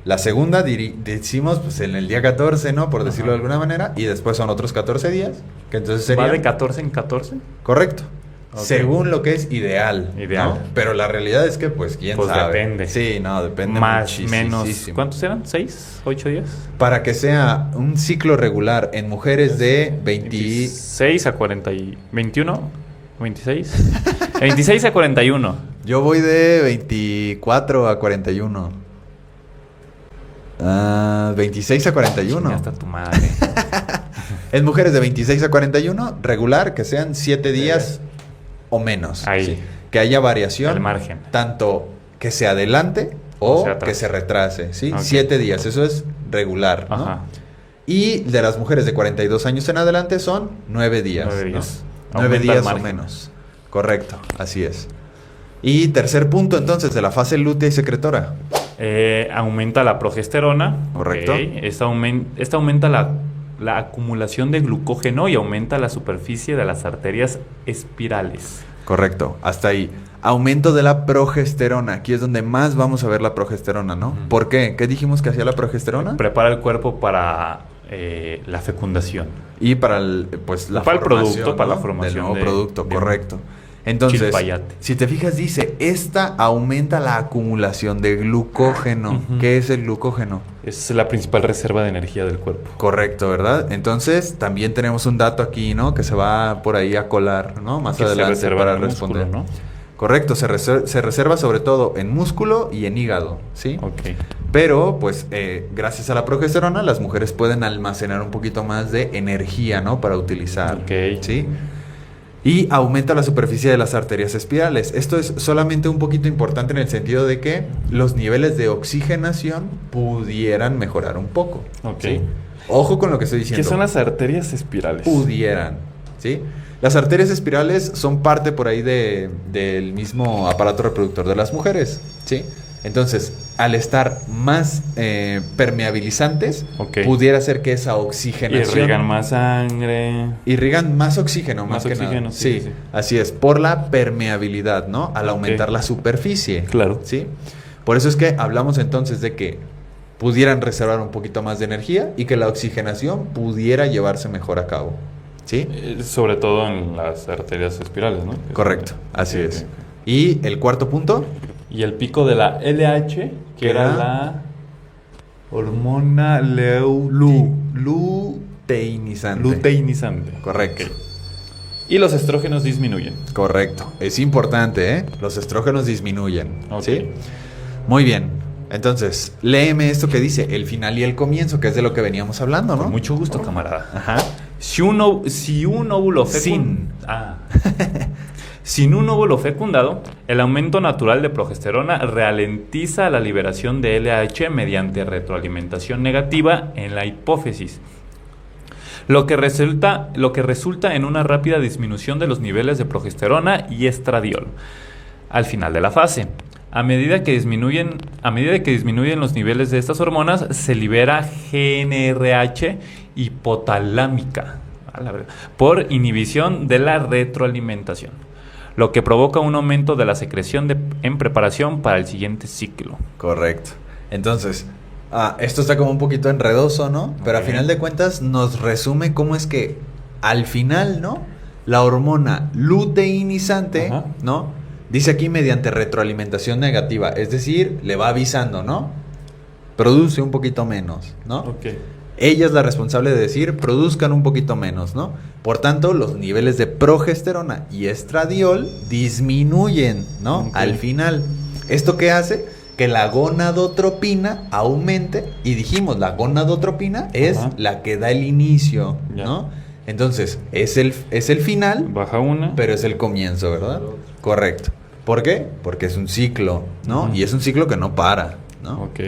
La segunda decimos pues en el día 14, ¿no? Por decirlo de Ajá. alguna manera. Y después son otros 14 días. Que entonces ¿Va sería... de 14 en 14? Correcto. Ok. Según lo que es ideal. Ideal. ¿no? Pero la realidad es que, pues, quién Pues sabe. depende. Sí, no, depende Más, menos. muchísimo. ¿Cuántos eran? ¿6? ¿8 días? Para que sea un ciclo regular en mujeres de 26 a 40 y... ¿21? ¿26? 26 a 41. Yo voy de 24 a 41. 26 a 41. Ya está tu madre. En mujeres de 26 a 41, regular, que sean 7 días o menos. Ahí. Sí. Que haya variación. Al margen. Tanto que se adelante O o se atrase. que se retrase. ¿sí? Ok. 7 días, eso es regular. ¿no? Ajá. Y de las mujeres de 42 años en adelante son 9 días. 9 ¿no? días. 9 Aumenta el días o margen. menos. Correcto, así es. Y tercer punto entonces de la fase lútea y secretora. Aumenta la progesterona. Correcto. Ok. Esta aumenta la acumulación de glucógeno y aumenta la superficie de las arterias espirales. Correcto, hasta ahí. Aumento de la progesterona. Aquí es donde más vamos a ver la progesterona, ¿no? Ujú. ¿Por qué? ¿Qué dijimos que hacía la progesterona? Prepara el cuerpo para la fecundación. Y para el, pues, la Para el formación, producto, para la ¿no? formación del nuevo de- producto, de- correcto. Entonces, Chilpayate. si te fijas, dice, esta aumenta la acumulación de glucógeno. Ujú. ¿Qué es el glucógeno? Es la principal reserva de energía del cuerpo. Correcto, ¿verdad? Entonces, también tenemos un dato aquí, ¿no? Que se va por ahí a colar, ¿no? Más Que se adelante reserva para en el músculo, responder. ¿no? Correcto, se reserva sobre todo en músculo y en hígado, ¿sí? Ok. Pero, pues, gracias a la progesterona, las mujeres pueden almacenar un poquito más de energía, ¿no? Para utilizar, Ok. ¿sí? Y aumenta la superficie de las arterias espirales. Esto es solamente un poquito importante en el sentido de que los niveles de oxigenación pudieran mejorar un poco. Ok. ¿Sí? Ojo con lo que estoy diciendo. ¿Qué son las arterias espirales? Pudieran, ¿sí? Las arterias espirales son parte por ahí del mismo aparato reproductor de las mujeres, ¿sí? Entonces, al estar más permeabilizantes, Ok. pudiera ser que esa oxigenación... Irrigan más sangre. Irrigan más oxígeno, más Más que oxígeno, nada. sí, Sí, sí. así es, por la permeabilidad, ¿no? Al aumentar la superficie. Claro. ¿Sí? Por eso es que hablamos entonces de que pudieran reservar un poquito más de energía y que la oxigenación pudiera llevarse mejor a cabo. ¿Sí? Sobre todo en las arterias espirales, ¿no? Correcto, así Ok, es. ok. Y el cuarto punto, Y el pico de la LH, que era Era la hormona luteinizante. luteinizante. Correcto. Y los estrógenos disminuyen. Correcto. Es importante, ¿eh? Los estrógenos disminuyen. Ok. ¿Sí? Muy bien. Entonces, léeme esto que dice el final y el comienzo, que es de lo que veníamos hablando, ¿no? Con mucho gusto, camarada. Ajá. Si un óvulo Sin un óvulo fecundado, el aumento natural de progesterona ralentiza la liberación de LH mediante retroalimentación negativa en la hipófisis, lo que resulta en una rápida disminución de los niveles de progesterona y estradiol al final de la fase. A medida que disminuyen los niveles de estas hormonas, se libera GnRH hipotalámica, por inhibición de la retroalimentación, lo que provoca un aumento de la secreción en preparación para el siguiente ciclo. Correcto. Entonces, esto está como un poquito enredoso, ¿no? Pero Ok. a final de cuentas nos resume cómo es que al final, ¿no? La hormona luteinizante, Ajá. ¿no? Dice aquí mediante retroalimentación negativa, es decir, le va avisando, ¿no? Produce un poquito menos, ¿no? Ok. Ella es la responsable de decir, produzcan un poquito menos, ¿no? Por tanto, los niveles de progesterona y estradiol disminuyen, ¿no? Ok. Al final. ¿Esto qué hace? Que la gonadotropina aumente. Y dijimos, la gonadotropina es Ajá. la que da el inicio, Ya. ¿no? Entonces, es el final, Baja una. pero es el comienzo, ¿verdad? Correcto. ¿Por qué? Porque es un ciclo, ¿no? Ujú. Y es un ciclo que no para, ¿no? Ok.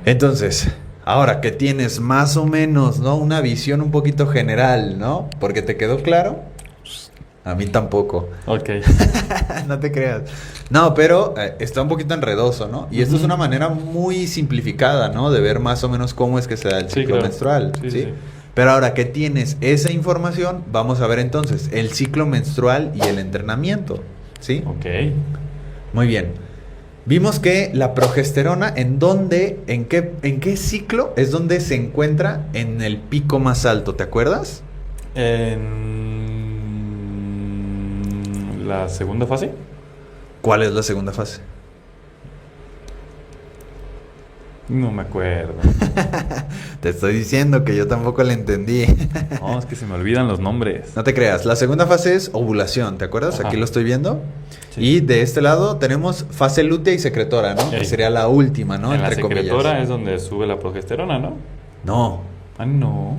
Entonces, ahora que tienes más o menos, ¿no? Una visión un poquito general, ¿no? Porque te quedó claro. A mí tampoco. Ok. No te creas. No, pero está un poquito enredoso, ¿no? Y esto es Ujú. una manera muy simplificada, ¿no? De ver más o menos cómo es que se da el Sí, ciclo claro. menstrual, Sí, ¿sí? sí. Pero ahora que tienes esa información, vamos a ver entonces el ciclo menstrual y el entrenamiento, ¿sí? Ok. Muy bien. Vimos que la progesterona, ¿en qué ciclo es donde se encuentra en el pico más alto? ¿Te acuerdas? En la segunda fase. ¿Cuál es la segunda fase? No me acuerdo. Te estoy diciendo que yo tampoco la entendí. No, es que se me olvidan los nombres. No te creas. La segunda fase es ovulación, ¿te acuerdas? Ajá. Aquí lo estoy viendo. Sí. Y de este lado tenemos fase lútea y secretora, ¿no? Que Ey. sería la última, ¿no? En la Entre comillas. secretora es donde sube la progesterona, ¿no? No. Ah, no.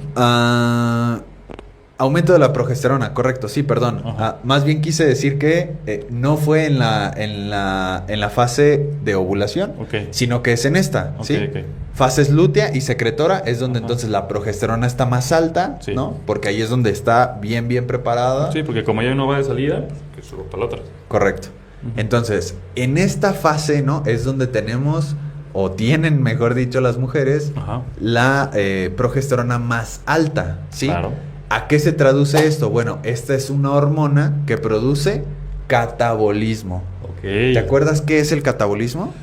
Aumento de la progesterona, correcto, sí, perdón. Ajá. Más bien quise decir que no fue en la fase de ovulación, Ok. sino que es en esta, Ok, ¿sí? ok. Fases lútea y secretora es donde Ajá. entonces la progesterona está más alta, Sí. ¿no? Porque ahí es donde está bien preparada. Sí, porque como ya no va de salida, que subo para la otra. Correcto. Ujú. Entonces, en esta fase, ¿no? Es donde tenemos, o tienen, mejor dicho, las mujeres, Ajá. la progesterona más alta, ¿sí? Claro. ¿A qué se traduce esto? Bueno, esta es una hormona que produce catabolismo. Ok. ¿Te acuerdas qué es el catabolismo?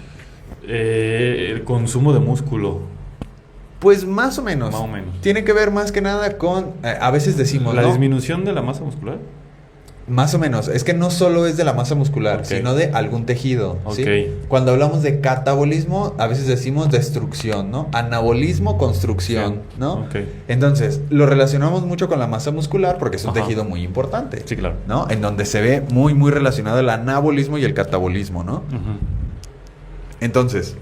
El consumo de músculo. Pues más o menos. Más o menos. Tiene que ver más que nada con, a veces decimos, La ¿no? disminución de la masa muscular. Más o menos. Es que no solo es de la masa muscular, Ok. sino de algún tejido. ¿sí? Ok. Cuando hablamos de catabolismo, a veces decimos destrucción, ¿no? Anabolismo, construcción, ¿no? Ok. Entonces, lo relacionamos mucho con la masa muscular porque es un Ajá. tejido muy importante. Sí, claro. ¿No? En donde se ve muy, muy relacionado el anabolismo y el catabolismo, ¿no? Ujú. Entonces,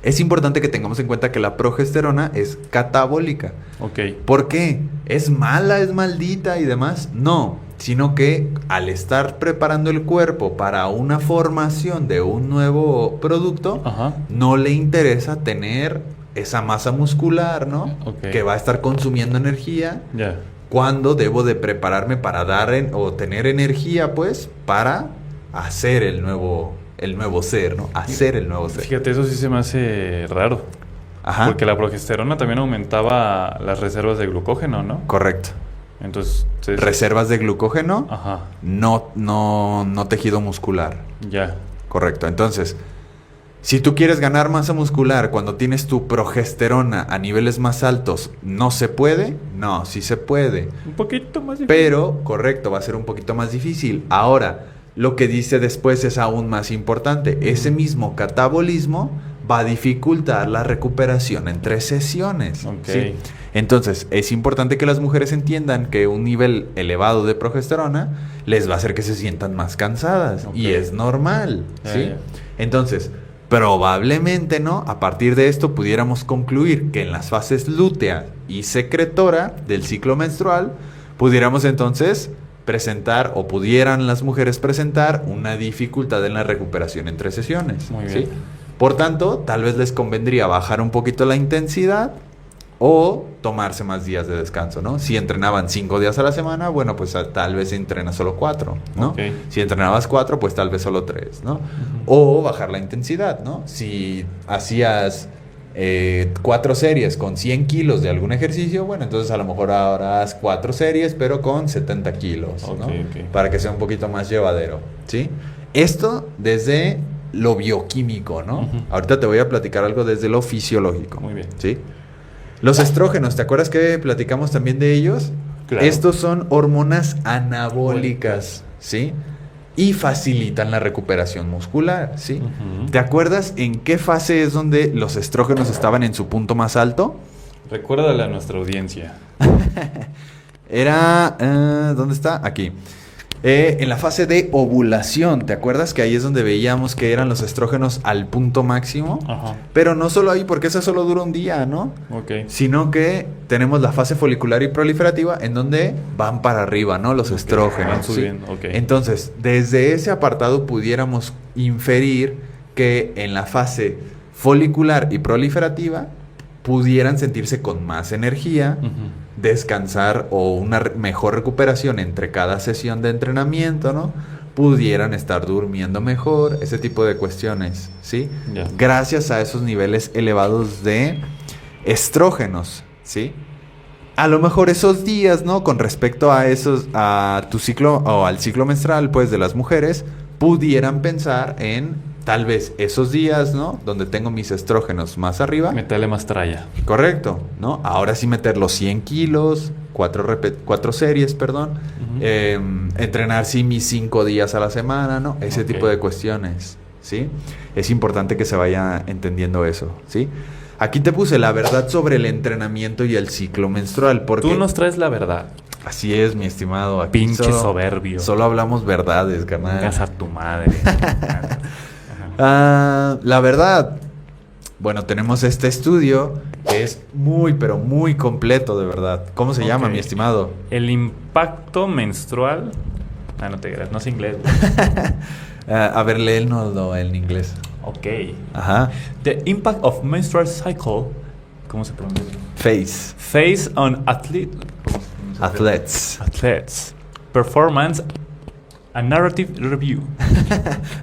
es importante que tengamos en cuenta que la progesterona es catabólica. Ok. ¿Por qué? ¿Es mala, es maldita y demás? No, sino que al estar preparando el cuerpo para una formación de un nuevo producto, Ajá. no le interesa tener esa masa muscular, ¿no? Ok. Que va a estar consumiendo energía. Ya. Cuando debo de prepararme para dar o tener energía, pues, para hacer el nuevo ser, ¿no? Hacer el nuevo ser. Fíjate, eso sí se me hace raro. Ajá. Porque la progesterona también aumentaba las reservas de glucógeno, ¿no? Correcto. Entonces, Reservas de glucógeno, Ajá. no tejido muscular. Ya. Correcto. Entonces, si tú quieres ganar masa muscular cuando tienes tu progesterona a niveles más altos, ¿no se puede? No, sí se puede. Un poquito más difícil. Pero, correcto, va a ser un poquito más difícil. Ahora, lo que dice después es aún más importante. Ese mismo catabolismo va a dificultar la recuperación entre sesiones. Ok. ¿sí? Entonces, es importante que las mujeres entiendan que un nivel elevado de progesterona les va a hacer que se sientan más cansadas. Ok. Y es normal. Ya, ¿sí? ya. Entonces, probablemente, ¿no? A partir de esto pudiéramos concluir que en las fases lútea y secretora del ciclo menstrual, pudiéramos entonces presentar o pudieran las mujeres presentar una dificultad en la recuperación entre sesiones. Muy ¿sí? bien. Por tanto, tal vez les convendría bajar un poquito la intensidad o tomarse más días de descanso, ¿no? Si entrenaban 5 días a la semana, bueno, pues tal vez entrena solo 4, ¿no? Ok. Si entrenabas 4, pues tal vez solo 3, ¿no? O bajar la intensidad, ¿no? Si hacías 4 series con 100 kilos de algún ejercicio, bueno, entonces a lo mejor ahora haz 4 series, pero con 70 kilos, ¿no? Ok, ok. Para que sea un poquito más llevadero, ¿sí? Esto desde lo bioquímico, ¿no? Ujú. Ahorita te voy a platicar algo desde lo fisiológico. Muy bien. ¿Sí? Los estrógenos, ¿te acuerdas que platicamos también de ellos? Claro. Estos son hormonas anabólicas, ¿sí? Y facilitan la recuperación muscular, ¿sí? Ujú. ¿Te acuerdas en qué fase es donde los estrógenos estaban en su punto más alto? Recuérdale a nuestra audiencia. Era... ¿dónde está? Aquí. En la fase de ovulación, ¿te acuerdas que ahí es donde veíamos que eran los estrógenos al punto máximo? Ajá. Pero no solo ahí, porque esa solo dura un día, ¿no? Ok. Sino que tenemos la fase folicular y proliferativa en donde van para arriba, ¿no? Los Ok, estrógenos. van ¿sí? subiendo, ok. Entonces, desde ese apartado pudiéramos inferir que en la fase folicular y proliferativa pudieran sentirse con más energía, Ujú. descansar o una mejor recuperación entre cada sesión de entrenamiento, ¿no? Pudieran estar durmiendo mejor, ese tipo de cuestiones, ¿sí? Ya. Gracias a esos niveles elevados de estrógenos, ¿sí? A lo mejor esos días, ¿no? Con respecto a a tu ciclo o al ciclo menstrual, pues, de las mujeres, pudieran pensar en tal vez esos días, ¿no? Donde tengo mis estrógenos más arriba. Metale más tralla. Correcto, ¿no? Ahora sí meter los 100 kilos, 4 series, perdón. Ujú. Entrenar sí mis 5 días a la semana, ¿no? Ese Ok. tipo de cuestiones, ¿sí? Es importante que se vaya entendiendo eso, ¿sí? Aquí te puse la verdad sobre el entrenamiento y el ciclo menstrual, porque... Tú nos traes la verdad. Así es, mi estimado. Aquí Pinche soberbio. Solo hablamos verdades, carnal. Vengas a tu madre. La verdad, bueno, tenemos este estudio que es muy, pero muy completo, de verdad. ¿Cómo se llama, Ok. mi estimado? El impacto menstrual. Ah, no te creas, no es inglés. güey. A ver, léenoslo en inglés. Ok. Ajá. The impact of menstrual cycle. ¿Cómo se pronuncia? Face. Phase on Athletes. athletes. Performance. A narrative review.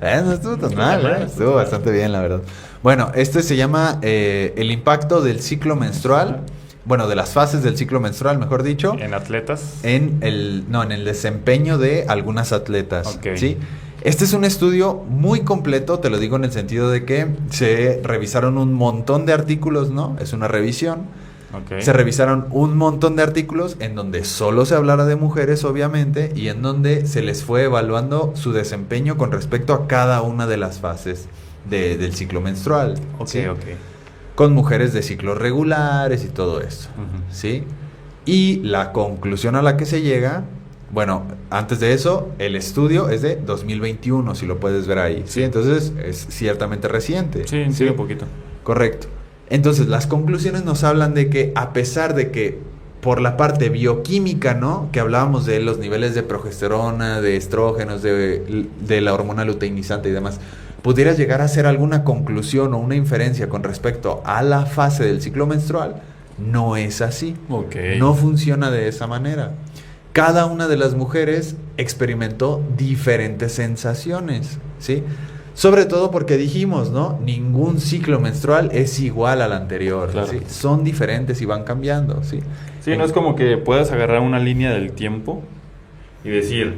No estuvo tan Estuvo mal, mal, estuvo bastante bien, la verdad. Bueno, este se llama el impacto del ciclo menstrual. Bueno, de las fases del ciclo menstrual, mejor dicho. En atletas. En el desempeño de algunas atletas. Ok. ¿Sí? Este es un estudio muy completo, te lo digo en el sentido de que se revisaron un montón de artículos, ¿no? Es una revisión. Ok. Se revisaron un montón de artículos en donde solo se hablara de mujeres, obviamente, y en donde se les fue evaluando su desempeño con respecto a cada una de las fases del ciclo menstrual. Ok, ¿sí? ok. Con mujeres de ciclos regulares y todo eso, Ujú. ¿sí? Y la conclusión a la que se llega, bueno, antes de eso, el estudio es de 2021, si lo puedes ver ahí, ¿sí? Entonces, es ciertamente reciente. Sí, un poquito. Correcto. Entonces, las conclusiones nos hablan de que a pesar de que por la parte bioquímica, ¿no? Que hablábamos de los niveles de progesterona, de estrógenos, de la hormona luteinizante y demás, pudiera llegar a ser alguna conclusión o una inferencia con respecto a la fase del ciclo menstrual, no es así. Ok. No funciona de esa manera. Cada una de las mujeres experimentó diferentes sensaciones, ¿sí? Sobre todo porque dijimos, ¿no? Ningún ciclo menstrual es igual al anterior, Claro. ¿sí? Son diferentes y van cambiando, ¿sí? Sí, no es como que puedas agarrar una línea del tiempo y decir,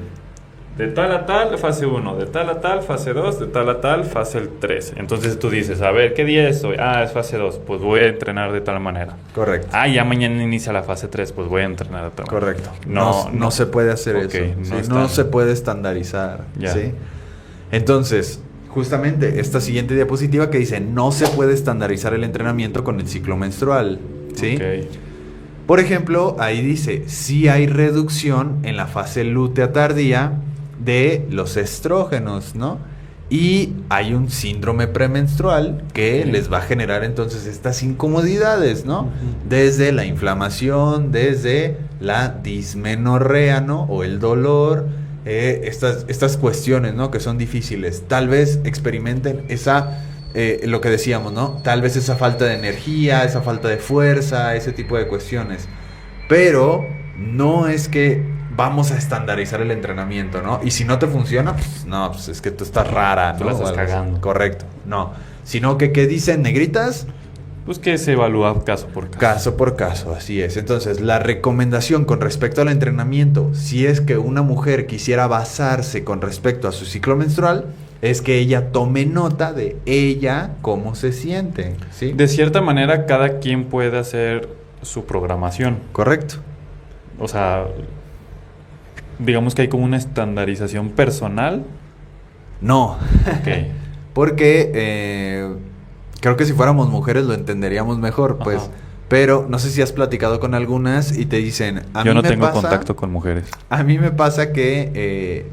de tal a tal, fase 1, de tal a tal, fase 2, de tal a tal, fase 3. Entonces tú dices, a ver, ¿qué día es hoy? Ah, es fase 2, pues voy a entrenar de tal manera. Correcto. Ah, ya mañana inicia la fase 3, pues voy a entrenar de tal manera. Correcto. No, No se puede hacer Ok, eso. no ¿sí? es No tan- se puede estandarizar, Ya. ¿sí? Entonces, justamente esta siguiente diapositiva que dice, no se puede estandarizar el entrenamiento con el ciclo menstrual, ¿sí? Ok. Por ejemplo, ahí dice, sí hay reducción en la fase lútea tardía de los estrógenos, ¿no? Y hay un síndrome premenstrual que Ok. les va a generar entonces estas incomodidades, ¿no? Desde la inflamación, desde la dismenorrea, ¿no? O el dolor, estas cuestiones, ¿no? Que son difíciles. Tal vez experimenten esa, lo que decíamos, ¿no? Tal vez esa falta de energía, esa falta de fuerza, ese tipo de cuestiones. Pero no es que vamos a estandarizar el entrenamiento, ¿no? Y si no te funciona, pues no, pues es que tú estás rara, Tú ¿no? la estás O algo así. cagando. Correcto, no. Sino que, ¿qué dicen negritas? Pues que se evalúa caso por caso. Caso por caso, así es. Entonces, la recomendación con respecto al entrenamiento, si es que una mujer quisiera basarse con respecto a su ciclo menstrual, es que ella tome nota de ella, cómo se siente, ¿sí? De cierta manera, cada quien puede hacer su programación. Correcto. O sea, digamos que hay como una estandarización personal. No, Ok. porque creo que si fuéramos mujeres lo entenderíamos mejor, pues. Ajá. Pero no sé si has platicado con algunas y te dicen, Yo no tengo pasa, contacto con mujeres. a mí me pasa que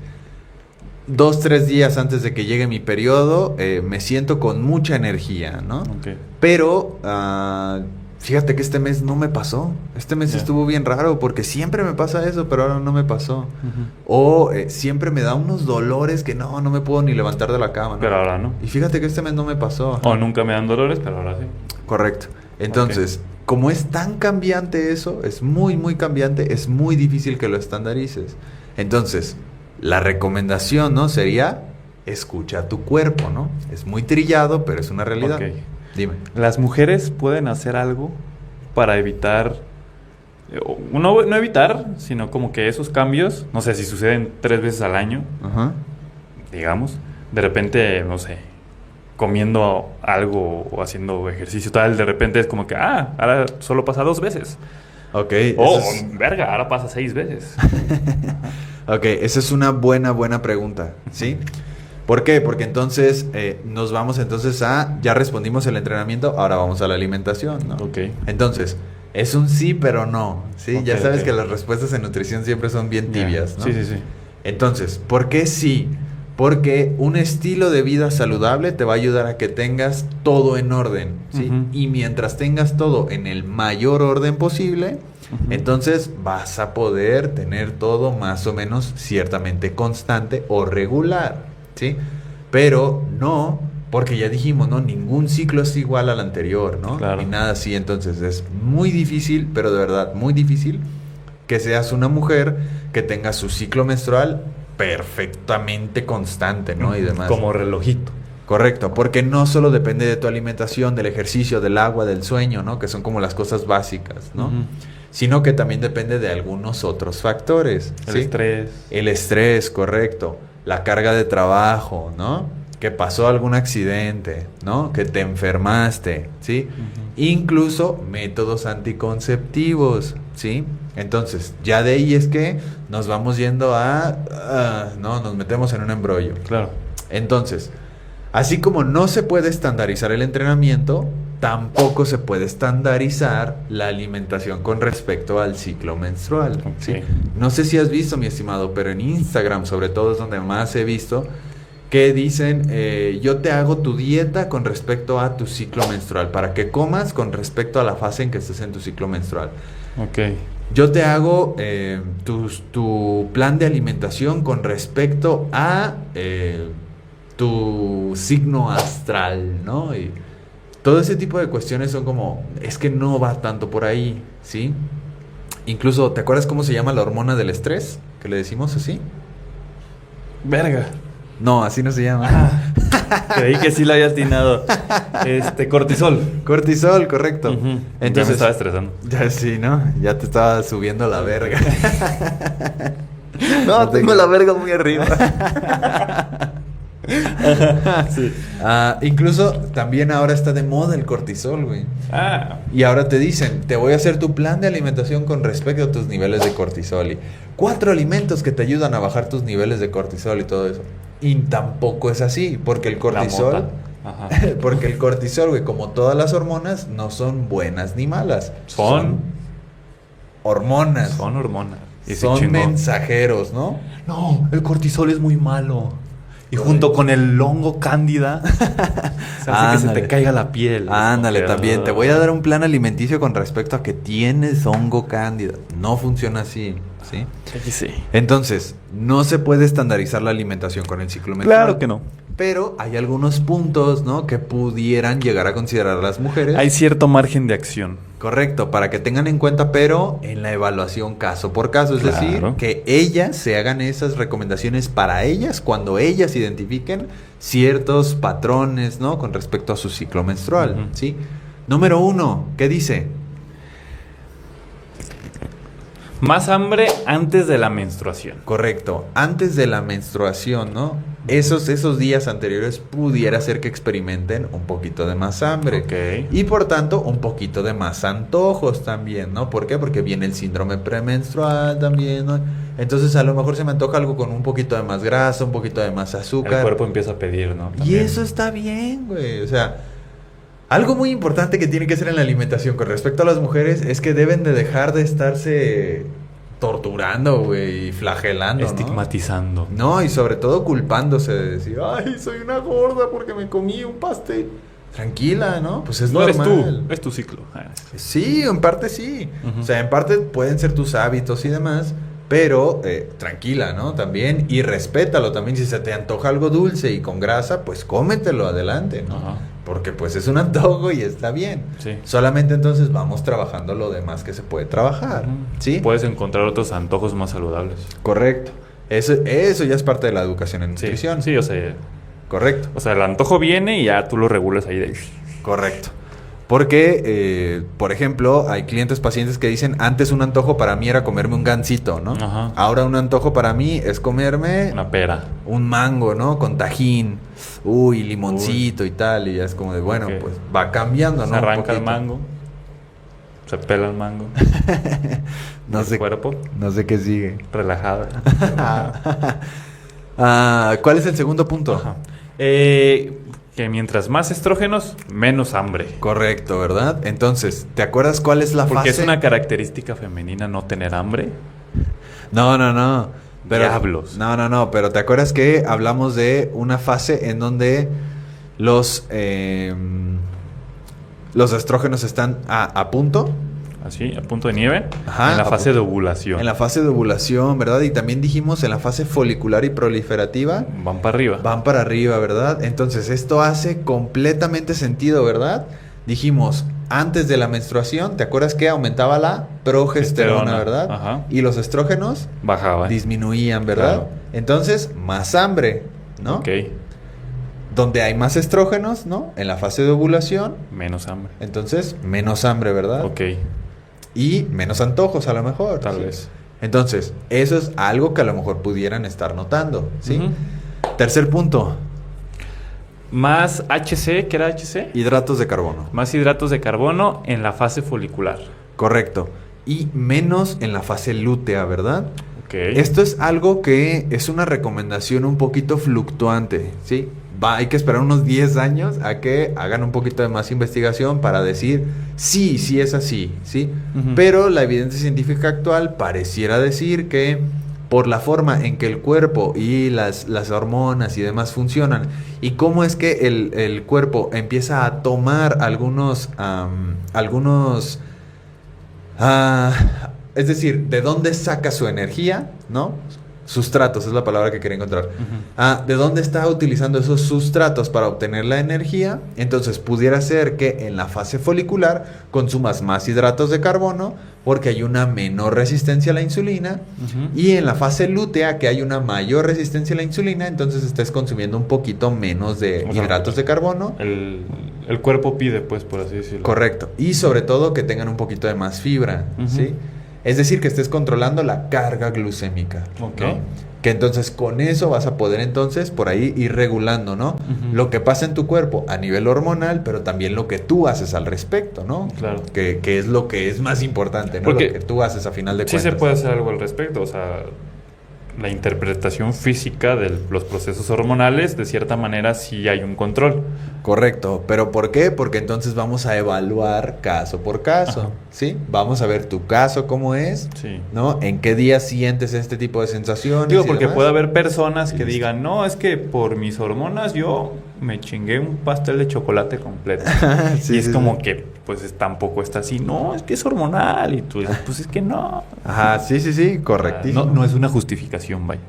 2-3 días antes de que llegue mi periodo me siento con mucha energía, ¿no? Ok. Pero fíjate que este mes no me pasó. Este mes Ya. estuvo bien raro porque siempre me pasa eso, pero ahora no me pasó. Ujú. O siempre me da unos dolores que no me puedo ni levantar de la cama, ¿no? Pero ahora no. Y fíjate que este mes no me pasó. O nunca me dan dolores, pero ahora sí. Correcto. Entonces, como es tan cambiante eso, es muy, muy cambiante, es muy difícil que lo estandarices. Entonces, la recomendación, ¿no? Sería, escucha a tu cuerpo, ¿no? Es muy trillado, pero es una realidad. Ok. Dime. Las mujeres pueden hacer algo para evitar, no evitar, sino como que esos cambios, no sé, si suceden 3 veces al año, Ajá. digamos, de repente, no sé, comiendo algo o haciendo ejercicio tal, de repente es como que, ahora solo pasa 2 veces. Ok. O, eso es- verga, ahora pasa 6 veces. Ok, esa es una buena pregunta, ¿sí? ¿Por qué? Porque entonces nos vamos entonces ya respondimos el entrenamiento, ahora vamos a la alimentación, ¿no? Ok. Entonces, es un sí, pero no, ¿sí? Ya Ok, sabes ok. que las respuestas en nutrición siempre son bien Ya. tibias, ¿no? Sí, sí, sí. Entonces, ¿por qué sí? Porque un estilo de vida saludable te va a ayudar a que tengas todo en orden, ¿sí? Ujú. Y mientras tengas todo en el mayor orden posible, Ujú. entonces vas a poder tener todo más o menos ciertamente constante o regular, ¿sí? Pero no, porque ya dijimos, ¿no? Ningún ciclo es igual al anterior, ¿no? Claro. Ni nada así, entonces es muy difícil, pero de verdad muy difícil que seas una mujer que tenga su ciclo menstrual perfectamente constante, ¿no? Y demás. Como relojito. Correcto, porque no solo depende de tu alimentación, del ejercicio, del agua, del sueño, ¿no? Que son como las cosas básicas, ¿no? Ujú. Sino que también depende de algunos otros factores. El ¿sí? estrés. El estrés, correcto. La carga de trabajo, ¿no? que pasó algún accidente, ¿no? Que te enfermaste, ¿sí? Incluso métodos anticonceptivos, ¿sí? Entonces, ya de ahí es que nos vamos yendo no, nos metemos en un embrollo. Claro. Entonces, así como no se puede estandarizar el entrenamiento, tampoco se puede estandarizar la alimentación con respecto al ciclo menstrual, ¿sí? Ok. No sé si has visto, mi estimado, pero en Instagram sobre todo es donde más he visto que dicen, yo te hago tu dieta con respecto a tu ciclo menstrual, para que comas con respecto a la fase en que estés en tu ciclo menstrual. Ok. Yo te hago tu plan de alimentación con respecto a tu signo astral, ¿no? Y todo ese tipo de cuestiones son como, es que no va tanto por ahí, ¿sí? Incluso, ¿te acuerdas cómo se llama la hormona del estrés? Que le decimos así. Verga. No, así no se llama. Creí que sí la había atinado. Cortisol. Cortisol, correcto. Ya me Entonces, estaba estresando. ya sí, ¿no? Ya te estaba subiendo la verga. No, tengo la verga muy arriba. Sí. Incluso también ahora está de moda el cortisol, güey. Y ahora te dicen, te voy a hacer tu plan de alimentación con respecto a tus niveles de cortisol. Y 4 alimentos que te ayudan a bajar tus niveles de cortisol y todo eso. Y tampoco es así, porque el cortisol... Ajá. Porque el cortisol, güey, como todas las hormonas, no son buenas ni malas. Son hormonas. Son hormonas. Y se Son chingó. mensajeros, ¿no? No, el cortisol es muy malo. Y junto con el hongo cándida, se hace que se te caiga la piel. Ándale, Ok. también. Te voy a dar un plan alimenticio con respecto a que tienes hongo cándida. No funciona así, ¿sí? Sí. Entonces, no se puede estandarizar la alimentación con el ciclo menstrual. Claro que no. Pero hay algunos puntos, ¿no? Que pudieran llegar a considerar las mujeres. Hay cierto margen de acción. Correcto, para que tengan en cuenta, pero en la evaluación caso por caso. Es Claro. decir, que ellas se hagan esas recomendaciones para ellas cuando ellas identifiquen ciertos patrones, ¿no? Con respecto a su ciclo menstrual, Ujú. ¿sí? Número 1, ¿qué dice? Más hambre antes de la menstruación. Correcto, antes de la menstruación, ¿no? Esos días anteriores pudiera ser que experimenten un poquito de más hambre. Ok. Y por tanto, un poquito de más antojos también, ¿no? ¿Por qué? Porque viene el síndrome premenstrual también, ¿no? Entonces, a lo mejor se me antoja algo con un poquito de más grasa, un poquito de más azúcar. El cuerpo empieza a pedir, ¿no? Y También. eso está bien, güey. O sea, algo muy importante que tiene que ser en la alimentación con respecto a las mujeres es que deben de dejar de estarse torturando, güey, y flagelando, ¿no? Estigmatizando. No, y sobre todo culpándose de decir, ay, soy una gorda porque me comí un pastel. Tranquila, ¿no? Pues es No eres normal. tú, es tu ciclo. Sí, en parte sí. Ujú. O sea, en parte pueden ser tus hábitos y demás, pero tranquila, ¿no? También, y respétalo también. Si se te antoja algo dulce y con grasa, pues cómetelo adelante, ¿no? Ajá. Porque pues es un antojo y está bien. Sí. Solamente entonces vamos trabajando lo demás que se puede trabajar, ¿sí? Puedes encontrar otros antojos más saludables. Correcto. Eso ya es parte de la educación en Sí, nutrición. sí, o sea, Correcto. el antojo viene y ya tú lo regulas ahí de... Correcto. Porque, por ejemplo, hay clientes, pacientes que dicen, antes un antojo para mí era comerme un gansito, ¿no? Ajá. Ahora un antojo para mí es comerme Una pera. un mango, ¿no? Con tajín, limoncito y tal. Y ya es como de, bueno, Ok. pues va cambiando, ¿no? Se Un arranca el poquito. mango. Se pela el mango. No el sé, cuerpo no sé qué sigue. relajado. ¿Cuál es el segundo punto? Ajá. Que mientras más estrógenos, menos hambre. Correcto, ¿verdad? Entonces, ¿te acuerdas cuál es la Porque fase? es una característica femenina no tener hambre. No. Diablos. No, pero ¿te acuerdas que hablamos de una fase en donde los estrógenos están a punto? Así, a punto de nieve. Ajá, en la a fase de punto. ovulación. En la fase de ovulación, ¿verdad? Y también dijimos en la fase folicular y proliferativa Van para arriba. van para arriba, ¿verdad? Entonces esto hace completamente sentido, ¿verdad? Dijimos, antes de la menstruación, ¿te acuerdas que aumentaba la progesterona, Testosterona, verdad? ajá. Y los estrógenos Bajaba. disminuían, ¿verdad? Claro. Entonces, más hambre, ¿no? Ok. Donde hay más estrógenos, ¿no? En la fase de ovulación, Menos hambre. entonces menos hambre, ¿verdad? Ok. Y menos antojos a lo mejor. Tal ¿sí? vez. Entonces, eso es algo que a lo mejor pudieran estar notando, ¿sí? Ujú. Tercer punto. más HC, ¿qué era HC? Hidratos de carbono. Más hidratos de carbono en la fase folicular. Correcto. Y menos en la fase lútea, ¿verdad? Ok. Esto es algo que es una recomendación un poquito fluctuante, ¿sí? Hay que esperar unos 10 años a que hagan un poquito de más investigación para decir sí es así, ¿sí? Ujú. Pero la evidencia científica actual pareciera decir que por la forma en que el cuerpo y las hormonas y demás funcionan y cómo es que el cuerpo empieza a tomar es decir, de dónde saca su energía, ¿no? Sustratos es la palabra que quería encontrar. Ujú. ¿De dónde está utilizando esos sustratos para obtener la energía? Entonces pudiera ser que en la fase folicular consumas más hidratos de carbono porque hay una menor resistencia a la insulina, Ujú. y en la fase lútea que hay una mayor resistencia a la insulina, entonces estés consumiendo un poquito menos de O sea, hidratos de carbono. El cuerpo pide, pues, por así decirlo. Correcto. Y sobre todo que tengan un poquito de más fibra, Ujú. ¿sí? Es decir, que estés controlando la carga glucémica, Ok. ¿no? Que entonces con eso vas a poder entonces por ahí ir regulando, ¿no? Ujú. Lo que pasa en tu cuerpo a nivel hormonal, pero también lo que tú haces al respecto, ¿no? Claro. Que es lo que es más importante, ¿no? Porque lo que tú haces a final de Sí cuentas. se puede hacer algo al respecto, o sea, la interpretación física de los procesos hormonales, de cierta manera sí hay un control. Correcto, pero ¿por qué? Porque entonces vamos a evaluar caso por caso, Ajá. ¿sí? Vamos a ver tu caso cómo es, Sí. ¿no? ¿En qué día sientes este tipo de sensaciones? Digo, y porque demás? puede haber personas que Listo. digan, no, es que por mis hormonas yo me chingué un pastel de chocolate completo. Sí, y es sí, como sí. que, pues tampoco está así, no, es que es hormonal. Y tú dices, pues es que no. Ajá, sí, correctísimo. No es una justificación, vaya.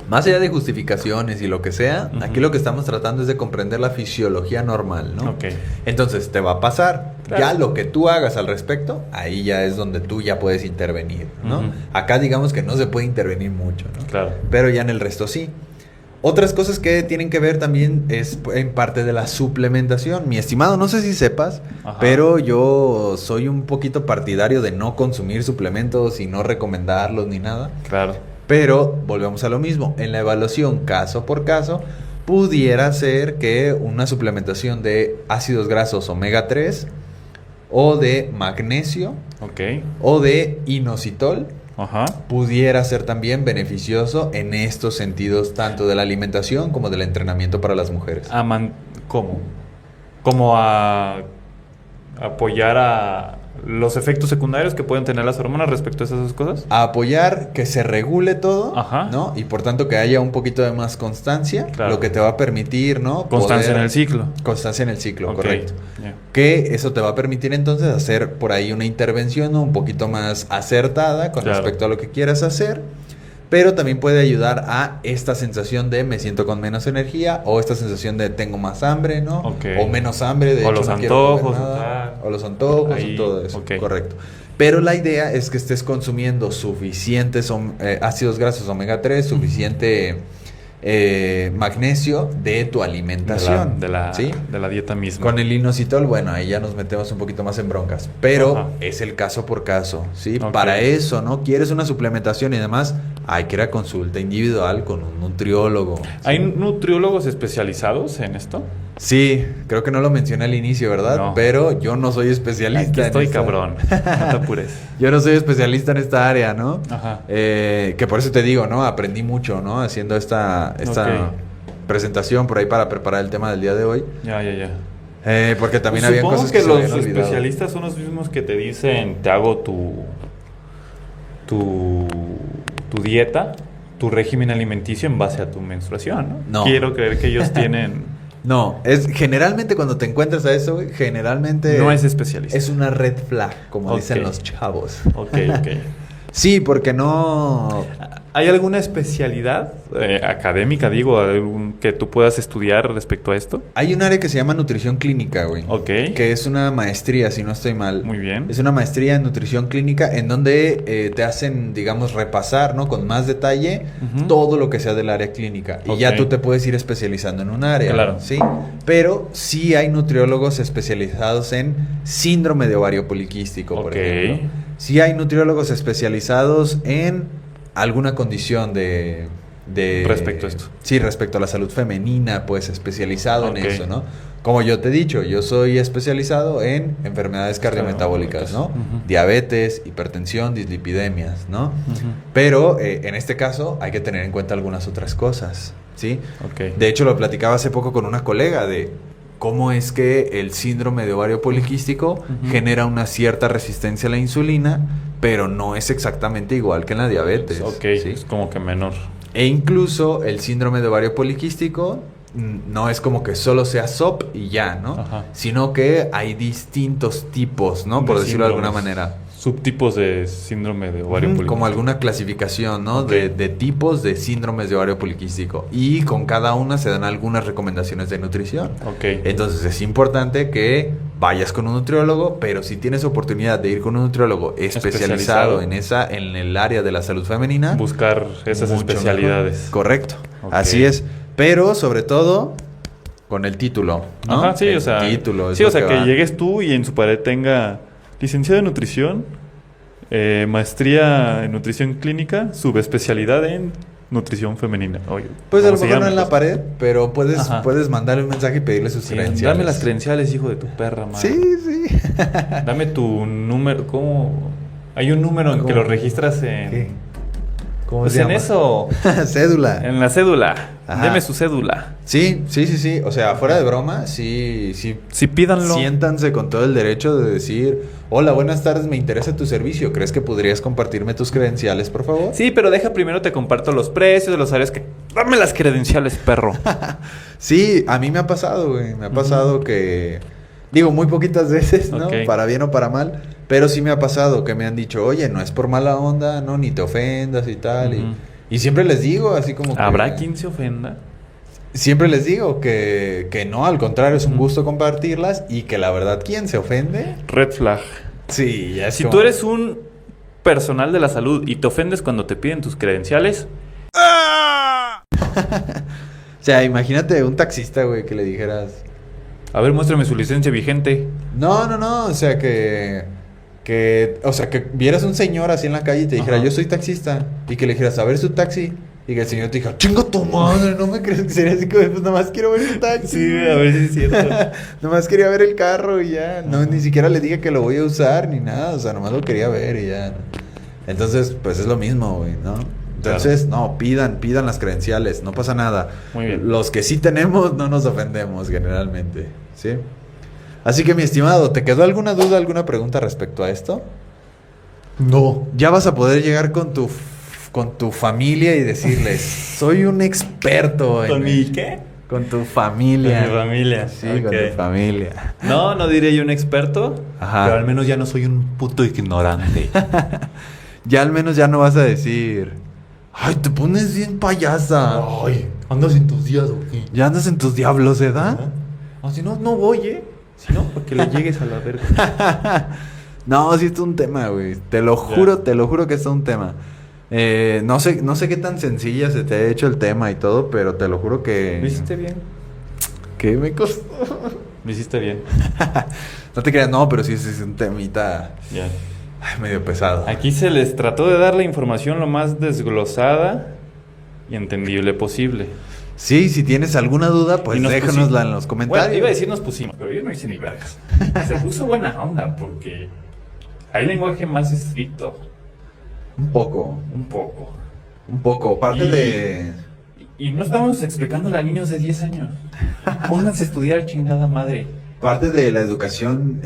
Más allá de justificaciones y lo que sea, Ujú. aquí lo que estamos tratando es de comprender la fisiología normal, ¿no? Ok. Entonces, te va a pasar. Claro. Ya lo que tú hagas al respecto, ahí ya es donde tú ya puedes intervenir, ¿no? Ujú. Acá digamos que no se puede intervenir mucho, ¿no? Claro. Pero ya en el resto sí. Otras cosas que tienen que ver también es en parte de la suplementación. Mi estimado, no sé si sepas, Ajá. pero yo soy un poquito partidario de no consumir suplementos y no recomendarlos ni nada. Claro. Pero volvemos a lo mismo. En la evaluación caso por caso, pudiera ser que una suplementación de ácidos grasos omega 3 o de magnesio Ok. o de inositol Ajá. pudiera ser también beneficioso en estos sentidos, tanto de la alimentación como del entrenamiento para las mujeres. ¿Cómo? Como a apoyar a los efectos secundarios que pueden tener las hormonas respecto a esas dos cosas. A apoyar que se regule todo, Ajá. ¿no? Y por tanto que haya un poquito de más constancia, Claro. lo que te va a permitir, ¿no? Constancia Poder- en el ciclo. Constancia en el ciclo, Ok. correcto. Ya. Que eso te va a permitir entonces hacer por ahí una intervención, ¿no? Un poquito más acertada con Claro. respecto a lo que quieras hacer, pero también puede ayudar a esta sensación de me siento con menos energía o esta sensación de tengo más hambre, ¿no? Ok. O menos hambre, de O hecho los no quiero comer antojos, nada, o tal. o los antojos, Ahí, o todo eso, ok. correcto. Pero la idea es que estés consumiendo suficientes ácidos grasos omega 3, suficiente magnesio de tu alimentación. ¿sí? De la dieta misma. Con el inositol, bueno, ahí ya nos metemos un poquito más en broncas. Pero Ajá. es el caso por caso, ¿sí? Ok. Para eso, ¿no? Quieres una suplementación y demás, hay que ir a consulta individual con un nutriólogo. ¿sí? ¿Hay nutriólogos especializados en esto? Sí, creo que no lo mencioné al inicio, ¿verdad? No. Pero yo no soy especialista. Aquí en estoy, esta- cabrón. No te apures. Yo no soy especialista en esta área, ¿no? Ajá. Que por eso te digo, ¿no? Aprendí mucho, ¿no? Haciendo esta Ok. presentación por ahí para preparar el tema del día de hoy. Ya. Porque también Pues había supongo cosas que que se los habían olvidado. especialistas son los mismos que te dicen, te hago tu dieta, tu régimen alimenticio en base a tu menstruación, ¿no? No. Quiero creer que ellos tienen... No, es generalmente cuando te encuentras a eso, güey, generalmente No es especialista. es una red flag, como Ok. dicen los chavos. Ok. Sí, porque no. ¿Hay alguna especialidad académica, digo, que tú puedas estudiar respecto a esto? Hay un área que se llama nutrición clínica, güey. Ok. Que es una maestría, si no estoy mal. Muy bien. Es una maestría en nutrición clínica en donde te hacen, digamos, repasar, ¿no? Con más detalle Ujú. todo lo que sea del área clínica. Y ya Ok. tú te puedes ir especializando en un área. Claro. ¿sí? Pero sí hay nutriólogos especializados en síndrome de ovario poliquístico, por Ok. ejemplo. Sí hay nutriólogos especializados en alguna condición de Respecto a esto. Sí, respecto a la salud femenina, pues especializado Ok. en eso, ¿no? Como yo te he dicho, yo soy especializado en enfermedades cardiometabólicas, ¿no? Ujú. Diabetes, hipertensión, dislipidemias, ¿no? Pero en este caso hay que tener en cuenta algunas otras cosas, ¿sí? Ok. De hecho, lo platicaba hace poco con una colega de cómo es que el síndrome de ovario poliquístico Ujú. genera una cierta resistencia a la insulina, pero no es exactamente igual que en la diabetes. Ok, ¿sí? es como que menor. E incluso el síndrome de ovario poliquístico no es como que solo sea SOP y ya, ¿no? Ajá. Sino que hay distintos tipos, ¿no? Por De decirlo de alguna síndromes. manera. Subtipos de síndrome de ovario Ujú, poliquístico. como alguna clasificación, ¿no? Ok. De tipos de síndromes de ovario poliquístico. Y con cada una se dan algunas recomendaciones de nutrición. Ok. Entonces es importante que vayas con un nutriólogo, pero si tienes oportunidad de ir con un nutriólogo especializado en el área de la salud femenina, Buscar esas mucho especialidades. mejor. Correcto. Ok. Así es. Pero sobre todo con el título, ¿no? Ajá, sí, El o sea. título es Sí, lo o sea, que va. llegues tú y en su pared tenga licenciado en nutrición, maestría en nutrición clínica, subespecialidad en nutrición femenina. Oye, Pues a lo ¿cómo se mejor no llama? en la pared, pero Ajá. puedes mandarle un mensaje y pedirle sus Sí, credenciales. dame las credenciales, hijo de tu perra, madre. Sí, sí. Dame tu número. ¿Cómo? Hay un número en que ¿Cómo? lo registras ¿Qué? en. ¿Cómo Pues se en llama? eso. Cédula. En la cédula. Ajá. Deme su cédula. Sí, sí, sí, sí. O sea, fuera de broma, sí, sí. Sí, pídanlo. Siéntanse con todo el derecho de decir, hola, buenas tardes, me interesa tu servicio. ¿Crees que podrías compartirme tus credenciales, por favor? Sí, pero deja primero te comparto los precios de los áreas que. Dame las credenciales, perro. Sí, a mí me ha pasado, güey. Me ha pasado que... Digo, muy poquitas veces, ¿no? Ok. Para bien o para mal. Pero sí me ha pasado que me han dicho, oye, no es por mala onda, no, ni te ofendas y tal. Ujú. Y siempre les digo, así como que... ¿Habrá quien se ofenda? Siempre les digo que no, al contrario, es un gusto compartirlas y que la verdad, ¿quién se ofende? Red flag. Sí, ya es Si como- tú eres un personal de la salud y te ofendes cuando te piden tus credenciales, O sea, imagínate un taxista, güey, que le dijeras... a ver, muéstrame su licencia vigente. No, no, no, o sea, o sea, que vieras un señor así en la calle y te dijera, Ajá. yo soy taxista, y que le dijeras, a ver su taxi, y que el señor te dijera, chinga tu madre, no me crees que sería así como, pues nomás quiero ver su taxi. Sí, a ver si es cierto. Nomás quería ver el carro y ya, no, ni siquiera le dije que lo voy a usar ni nada, o sea, nomás lo quería ver y ya. Entonces, pues es lo mismo, güey, ¿no? Entonces, no, pidan las credenciales, no pasa nada. Muy bien. Los que sí tenemos no nos ofendemos generalmente, ¿sí? Así que, mi estimado, ¿te quedó alguna duda, alguna pregunta respecto a esto? No. Ya vas a poder llegar con tu familia y decirles, soy un experto en... ¿Con mi qué? Con tu familia. Con mi familia. Sí, Ok. con tu familia. No, no diré yo un experto. Ajá. Pero al menos ya no soy un puto ignorante. Ya al menos ya no vas a decir, ay, te pones bien payasa. Ay, andas en tus días, ¿o qué? Ya andas en tus diablos, ¿verdad? O si no, no voy, ¿eh? Si no, para que le llegues a la verga. No, sí, esto es un tema, güey. Te lo juro que esto es un tema. No sé qué tan sencilla se te ha hecho el tema y todo, pero te lo juro que... Lo hiciste bien. ¿Qué me costó? Lo hiciste bien. No te creas, no, pero sí es un temita Ya. medio pesado. Aquí se les trató de dar la información lo más desglosada y entendible posible. Sí, si tienes alguna duda, pues Y nos déjanosla pusimos- en los comentarios. Bueno, iba a decir nos pusimos, pero yo no hice ni vergas. Se puso buena onda porque hay lenguaje más estricto, Un poco, un poco. un poco. Parte Y- de... Y no estamos explicándole a niños de 10 años. Pónganse a estudiar, chingada madre. Parte de la educación,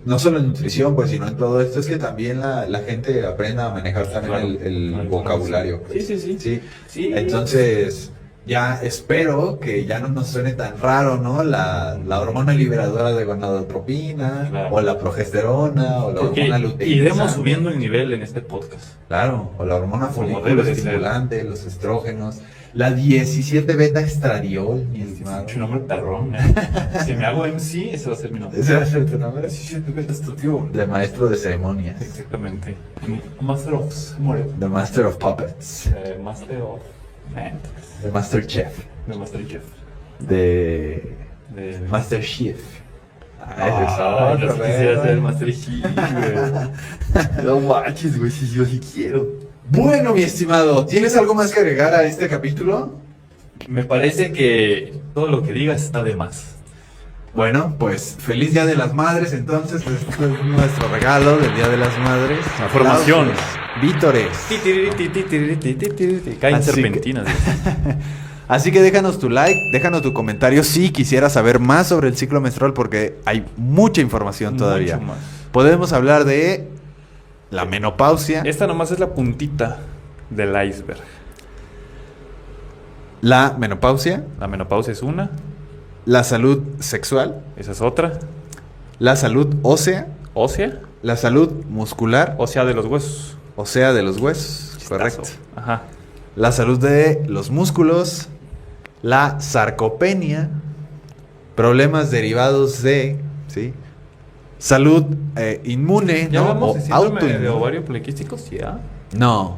no solo en nutrición, pues, sino en todo esto, es que también la gente aprenda a manejar también Claro. el vocabulario. pues. Sí, sí, sí. Sí. Sí. Entonces, ya espero que ya no nos suene tan raro, ¿no? La hormona liberadora de gonadotropina, Claro. o la progesterona, o la Porque hormona luteinizante. iremos subiendo el nivel en este podcast. Claro, o la hormona Como folículo debe de ser. estimulante, los estrógenos, la 17 beta estradiol, mi estimado. Mucho nombre perrón. Si me hago MC, ese va a ser mi nombre. ¿Ese va a ser tu nombre? Sí, beta estudio. De maestro de ceremonias. Exactamente. Master of More. The Master of Puppets. Master of Fantasy. The Master Chef. De Master Chef. De De Master Chef. Ah, yo sí quisiera ser Master Chief, güey. No manches, güey, si yo sí quiero. Bueno, mi estimado, ¿tienes algo más que agregar a este capítulo? Me parece que todo lo que digas está de más. Bueno, pues feliz Día de las Madres, entonces, pues, este es nuestro regalo del Día de las Madres. La formación. Vítores. Caen Así serpentinas. Así que déjanos tu like, déjanos tu comentario si quisieras saber más sobre el ciclo menstrual porque hay mucha información todavía. Mucho más. Podemos hablar de la menopausia, Esta nomás es la puntita del iceberg. la menopausia, La menopausia es una, la salud sexual, esa es otra. la salud ósea, Ósea, la salud muscular, ósea de los huesos. o sea, de los huesos, correcto. Ajá. La salud de los músculos, la sarcopenia, problemas derivados de, ¿sí? Salud inmune, ¿Ya ¿no? hablamos O de síndrome de autoinmune. ovario poliquístico? Sí, ¿ah? No,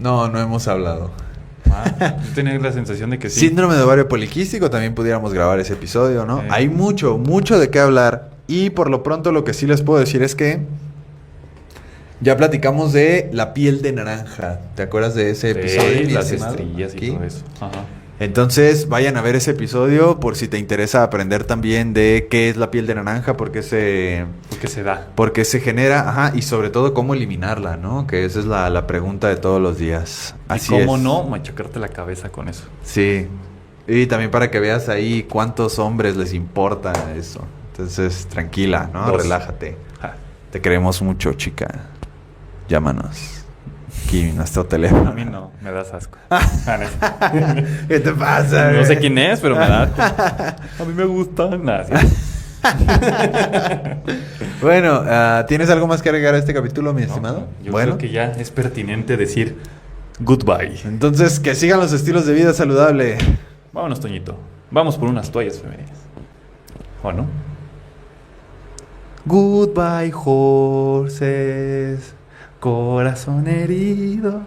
¿No? no hemos hablado. Yo tenía la sensación de que sí. Síndrome de ovario poliquístico, también pudiéramos grabar ese episodio, ¿no? Sí. Hay mucho, mucho de qué hablar. Y por lo pronto lo que sí les puedo decir es que ya platicamos de la piel de naranja. ¿Te acuerdas de ese episodio? Sí, mi las estimado? estrías y Aquí. todo eso. Ajá. Entonces vayan a ver ese episodio por si te interesa aprender también de qué es la piel de naranja, por qué se genera, ajá, y sobre todo cómo eliminarla, ¿no? Que esa es la pregunta de todos los días. Así y cómo es. no machacarte la cabeza con eso. Sí. Y también para que veas ahí cuántos hombres les importa eso. Entonces, tranquila, ¿no? Dos. Relájate. Ja. Te queremos mucho, chica. Llámanos. Aquí nuestro A teléfono. mí no, me das asco. ¿Qué te pasa? No güey? sé quién es, pero me da asco. A mí me gusta. Nada, sí. Bueno, ¿tienes algo más que agregar a este capítulo, mi estimado? Yo Bueno, creo que ya es pertinente decir goodbye. entonces que sigan los estilos de vida saludable. Vámonos, Toñito. Vamos por unas toallas femeninas. ¿O no? Goodbye, horses. Corazón herido.